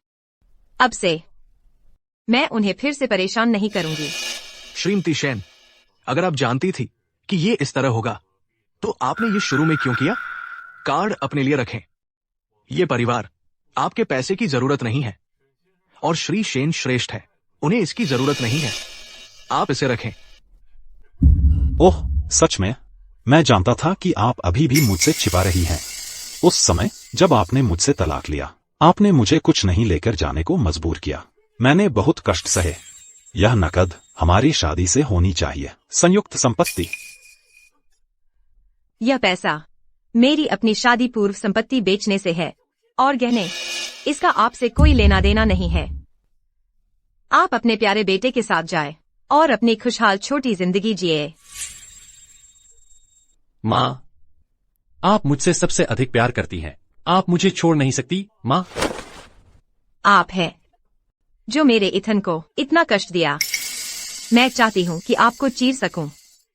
अब से मैं उन्हें फिर से परेशान नहीं करूंगी। श्रीमती शेन, अगर आप जानती थी कि ये इस तरह होगा, तो आपने ये शुरू में क्यों किया? कार्ड अपने लिए रखें। ये परिवार आपके पैसे की जरूरत नहीं है, और श्री शेन श्रेष्ठ है, उन्हें इसकी जरूरत नहीं है। आप इसे रखें। ओह सच में? मैं जानता था कि आप अभी भी मुझसे छिपा रही हैं। उस समय जब आपने मुझसे तलाक लिया, आपने मुझे कुछ नहीं लेकर जाने को मजबूर किया। मैंने बहुत कष्ट सहे। यह नकद हमारी शादी से होनी चाहिए, संयुक्त संपत्ति। यह पैसा मेरी अपनी शादी पूर्व संपत्ति बेचने से है, और गहने, इसका आपसे कोई लेना देना नहीं है। आप अपने प्यारे बेटे के साथ जाएं और अपनी खुशहाल छोटी जिंदगी जिए। माँ, आप मुझसे सबसे अधिक प्यार करती हैं, आप मुझे छोड़ नहीं सकती माँ। आप हैं जो मेरे इथन को इतना कष्ट दिया। मैं चाहती हूँ कि आपको चीर सकूं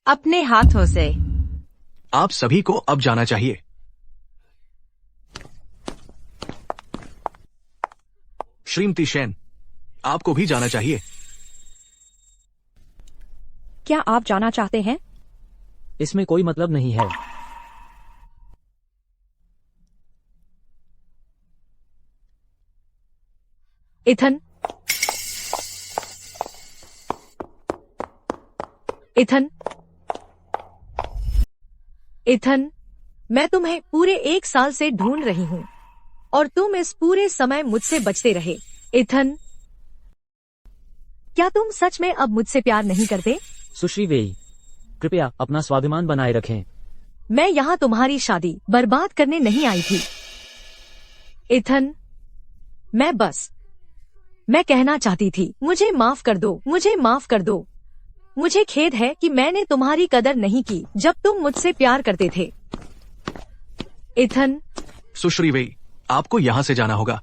अपने हाथों से। आप सभी को अब जाना चाहिए। श्रीमती शेन, आपको भी जाना चाहिए। क्या आप जाना चाहते हैं? इसमें कोई मतलब नहीं है। इथन, इथन, इथन, मैं तुम्हें पूरे 1 साल से ढूंढ रही हूँ और तुम इस पूरे समय मुझसे बचते रहे। इथन, क्या तुम सच में अब मुझसे प्यार नहीं करते? सुश्री वेई, कृपया अपना स्वाभिमान बनाए रखें। मैं यहाँ तुम्हारी शादी बर्बाद करने नहीं आई थी। इथन, मैं कहना चाहती थी, मुझे माफ कर दो, मुझे माफ कर दो। मुझे खेद है कि मैंने तुम्हारी कदर नहीं की जब तुम मुझसे प्यार करते थे। इथन, सुश्री वेई, आपको यहां से जाना होगा।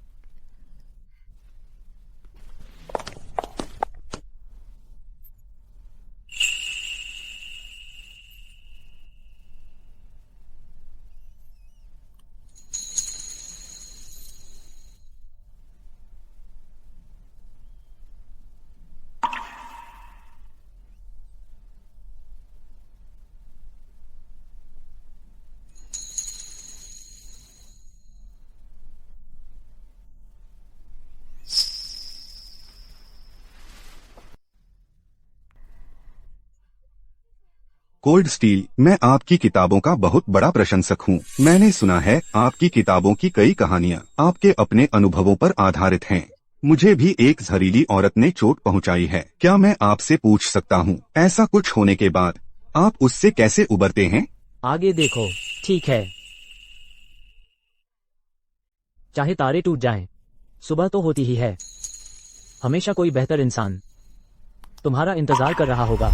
कोल्ड स्टील, मैं आपकी किताबों का बहुत बड़ा प्रशंसक हूँ। मैंने सुना है आपकी किताबों की कई कहानियाँ आपके अपने अनुभवों पर आधारित हैं। मुझे भी एक जहरीली औरत ने चोट पहुँचाई है। क्या मैं आपसे पूछ सकता हूँ, ऐसा कुछ होने के बाद आप उससे कैसे उबरते हैं? आगे देखो। ठीक है, चाहे तारे टूट जाएं, सुबह तो होती ही है। हमेशा कोई बेहतर इंसान तुम्हारा इंतजार कर रहा होगा।